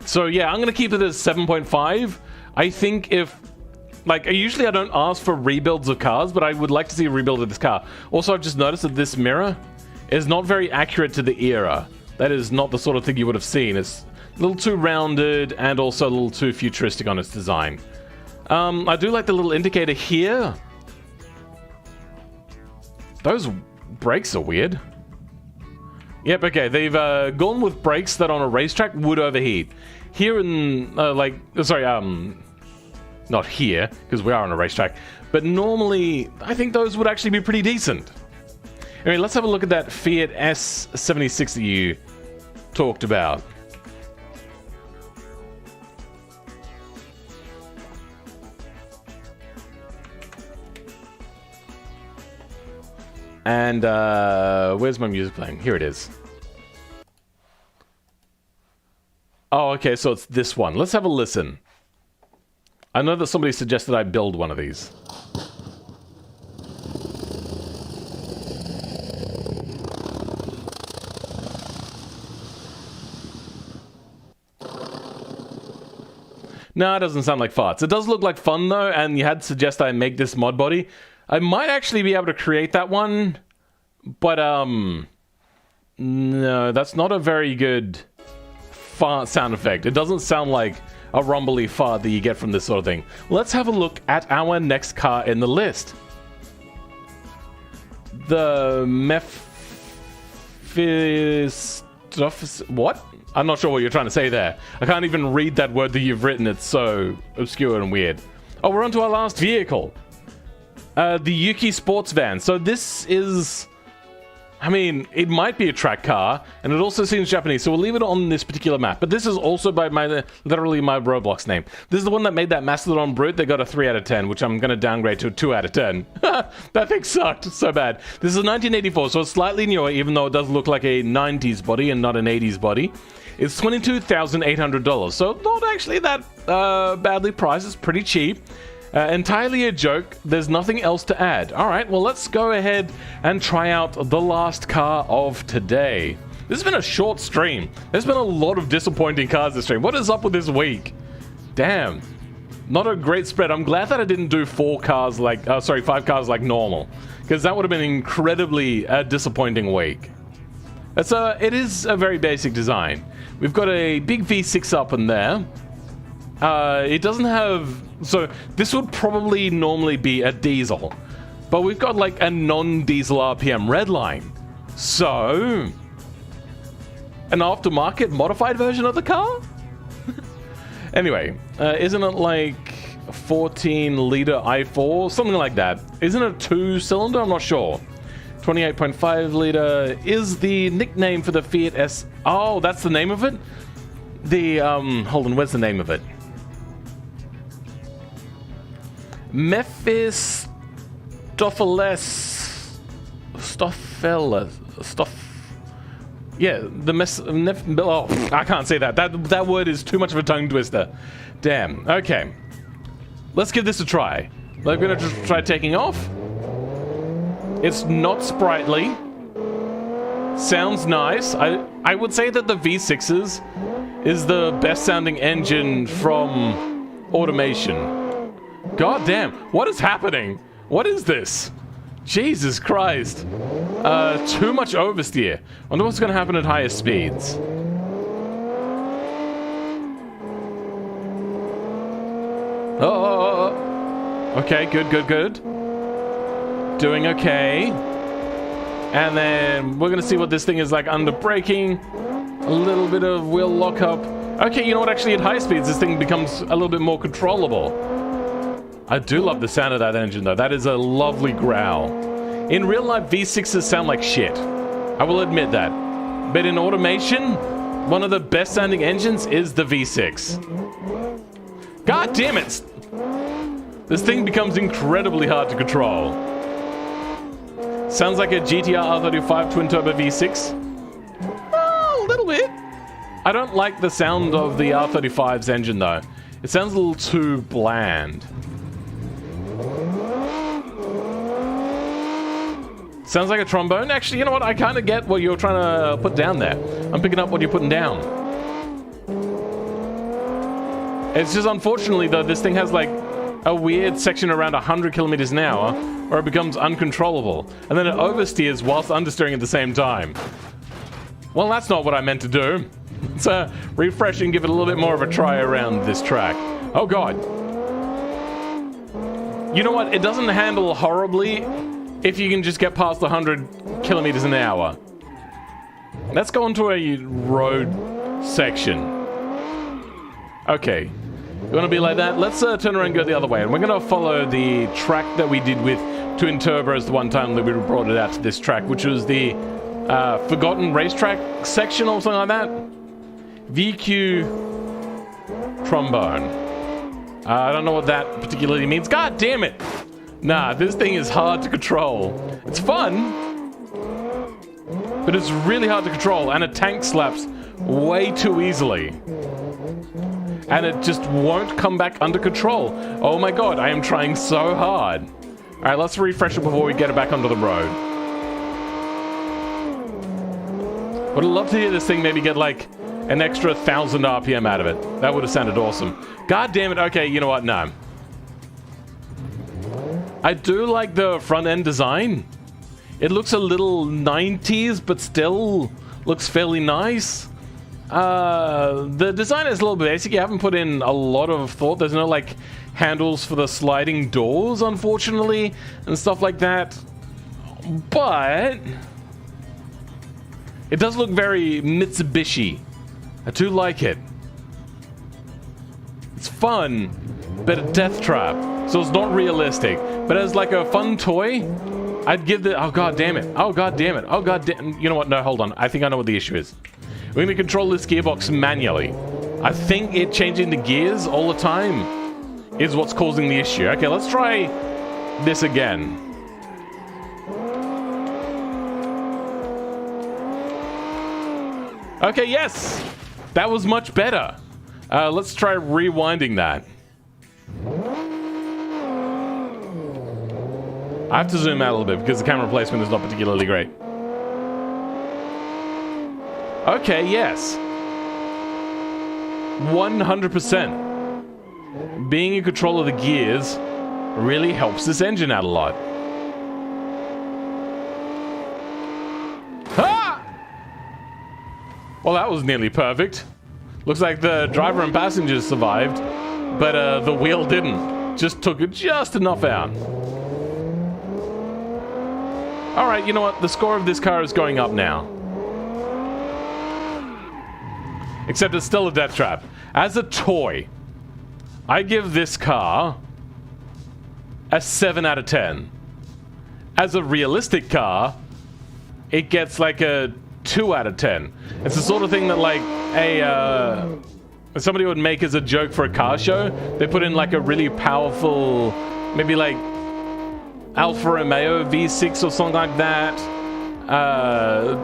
So yeah, I'm going to keep it as 7.5. I think if... Like, usually I don't ask for rebuilds of cars, but I would like to see a rebuild of this car. Also, I've just noticed that this mirror is not very accurate to the era. That is not the sort of thing you would have seen. It's a little too rounded and also a little too futuristic on its design. I do like the little indicator here. Those brakes are weird. Yep, okay, they've gone with brakes that on a racetrack would overheat. Here in, not here, because we are on a racetrack, but normally, I think those would actually be pretty decent. Anyway, let's have a look at that Fiat S76 that you talked about. And, where's my music playing? Here it is. Oh, okay, so it's this one. Let's have a listen. I know that somebody suggested I build one of these. No, it doesn't sound like farts. It does look like fun though, and you had suggested I make this mod body. I might actually be able to create that one, but no, that's not a very good fart sound effect. It doesn't sound like a rumbly fart that you get from this sort of thing. Let's have a look at our next car in the list. The what? I'm not sure what you're trying to say there. I can't even read that word that you've written. It's so obscure and weird. Oh, we're on to our last vehicle. The Yuki sports van. So this is... I mean, it might be a track car, and it also seems Japanese, so we'll leave it on this particular map. But this is also by literally my Roblox name. This is the one that made that Masttodon Brute. They got a 3 out of 10, which I'm going to downgrade to a 2 out of 10. That thing sucked so bad. This is 1984, so it's slightly newer, even though it does look like a 90s body and not an 80s body. It's $22,800, so not actually that badly priced. It's pretty cheap. Entirely a joke. There's nothing else to add. Alright, well let's go ahead and try out the last car of today. This has been a short stream. There's been a lot of disappointing cars this stream. What is up with this week? Damn. Not a great spread. I'm glad that I didn't do 5 cars like normal. Because that would have been an incredibly disappointing week. It is a very basic design. We've got a big V6 up in there. It doesn't have... So, this would probably normally be a diesel. But we've got like a non-diesel RPM redline. So... an aftermarket modified version of the car? Anyway, isn't it like 14-liter i4? Something like that. Isn't it a 2-cylinder? I'm not sure. 28.5-liter is the nickname for the Fiat S. Oh, that's the name of it? The, hold on, where's the name of it? Yeah, oh, I can't say that. That word is too much of a tongue twister. Damn. Okay. Let's give this a try. We're gonna just try taking off. It's not sprightly. Sounds nice. I would say that the V6s is the best sounding engine from automation. God damn. What is happening? What is this? Jesus Christ. Too much oversteer. Wonder what's gonna happen at higher speeds. Oh. Okay, good. Doing okay. And then we're gonna see what this thing is like under braking. A little bit of wheel lockup. Okay, you know what? Actually, at high speeds, this thing becomes a little bit more controllable. I do love the sound of that engine, though. That is a lovely growl. In real life, V6s sound like shit. I will admit that. But in automation, one of the best sounding engines is the V6. God damn it! This thing becomes incredibly hard to control. Sounds like a GTR R35 twin-turbo V6. A little bit. I don't like the sound of the R35's engine, though. It sounds a little too bland. Sounds like a trombone. Actually, you know what? I kind of get what you're trying to put down there. I'm picking up what you're putting down. It's just unfortunately, though, this thing has like a weird section around 100 kilometers an hour where it becomes uncontrollable. And then it oversteers whilst understeering at the same time. Well, that's not what I meant to do. So refresh and give it a little bit more of a try around this track. Oh, God. You know what? It doesn't handle horribly if you can just get past 100 kilometers an hour. Let's go onto a road section. Okay. You want to be like that? Let's turn around and go the other way. And we're going to follow the track that we did with twin turbos the one time that we brought it out to this track, which was the Forgotten Racetrack section or something like that. VQ Trombone. I don't know what that particularly means. God damn it! Nah, this thing is hard to control. It's fun, but it's really hard to control, and it tank slaps way too easily. And it just won't come back under control. Oh my god, I am trying so hard. Alright, let's refresh it before we get it back onto the road. Would love to hear this thing maybe get like an extra 1,000 RPM out of it. That would have sounded awesome. God damn it, okay, you know what, no. I do like the front end design. It looks a little 90s, but still looks fairly nice. The design is a little basic. You haven't put in a lot of thought. There's no like handles for the sliding doors, unfortunately, and stuff like that. But it does look very Mitsubishi. I do like it. It's fun, but a death trap, so it's not realistic. But as like a fun toy, I'd give the... Oh, god damn it. Oh, god damn it. Oh, god damn... You know what? No, hold on. I think I know what the issue is. We're going to control this gearbox manually. I think it changing the gears all the time is what's causing the issue. Okay, let's try this again. Okay, yes! That was much better. Let's try rewinding that. I have to zoom out a little bit because the camera placement is not particularly great. Okay, yes. 100%. Being in control of the gears really helps this engine out a lot. Ah! Well, that was nearly perfect. Looks like the driver and passengers survived, but the wheel didn't. Just took it just enough out. Alright, you know what? The score of this car is going up now. except it's still a death trap. As a toy, I give this car a 7 out of 10. As a realistic car, it gets like a 2 out of 10. It's the sort of thing that like somebody would make as a joke for a car show. They put in like a really powerful, maybe like Alfa Romeo V6 or something like that.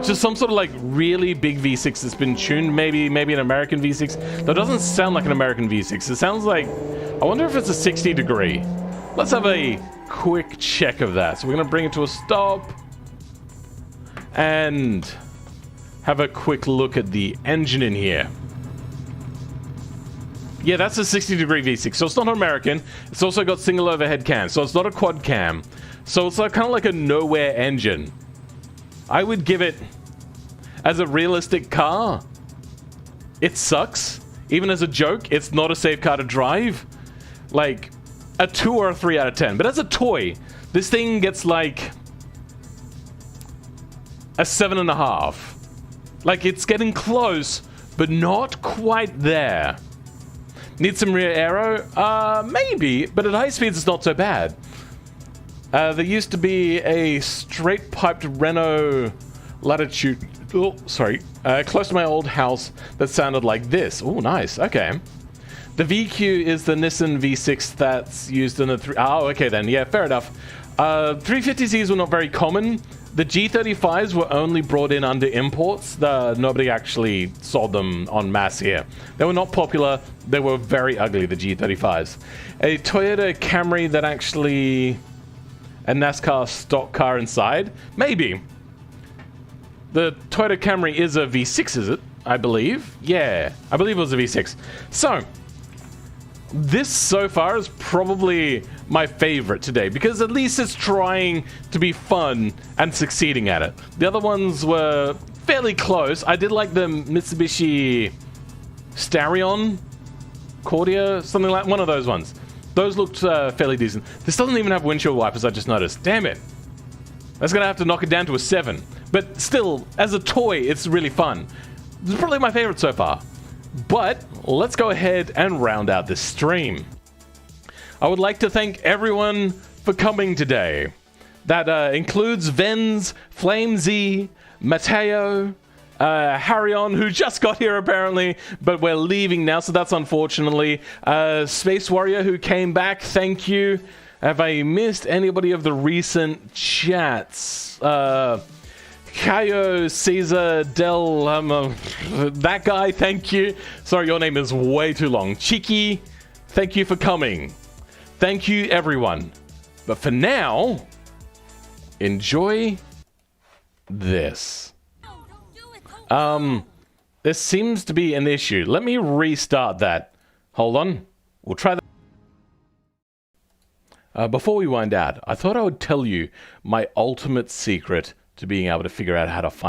Just some sort of like really big V6 that's been tuned, maybe an American V6. That doesn't sound like an American V6. It sounds like, I wonder if it's a 60 degree. Let's have a quick check of that. So we're gonna bring it to a stop and have a quick look at the engine in here. Yeah, that's a 60 degree V6, so it's not American. It's also got single overhead cam, so it's not a quad cam. So it's like, kind of like a nowhere engine. I would give it, as a realistic car, it sucks. Even as a joke, it's not a safe car to drive. Like, a 2 or a 3 out of 10. But as a toy, this thing gets like a 7.5. Like, it's getting close, but not quite there. Need some rear aero? Maybe, but at high speeds it's not so bad. There used to be a straight-piped Renault Latitude, close to my old house that sounded like this. Oh, nice, okay. The VQ is the Nissan V6 that's used in the oh, okay then, yeah, fair enough. 350Zs were not very common. The G35s were only brought in under imports. Nobody actually sold them en masse here. They were not popular. They were very ugly, the G35s. A Toyota Camry that actually... a NASCAR stock car inside? Maybe. The Toyota Camry is a V6, is it? I believe. Yeah, I believe it was a V6. So, this so far is probably my favorite today because at least it's trying to be fun and succeeding at it. The other ones were fairly close. I did like the Mitsubishi Cordia, something like one of those ones. Those looked fairly decent. This doesn't even have windshield wipers, I just noticed. Damn it. That's gonna have to knock it down to a 7. But still, as a toy, it's really fun. This is probably my favorite so far. But let's go ahead and round out this stream. I would like to thank everyone for coming today. That includes Vens, Flamesy, Mateo, Harryon, who just got here apparently, but we're leaving now, so that's unfortunately. Space Warrior, who came back, thank you. Have I missed anybody of the recent chats? Kaio, Caesar, Del, that guy, thank you. Sorry, your name is way too long. Cheeky, thank you for coming. Thank you, everyone. But for now, enjoy this. There seems to be an issue. Let me restart that. Hold on. We'll try that. Before we wind out, I thought I would tell you my ultimate secret to being able to figure out how to find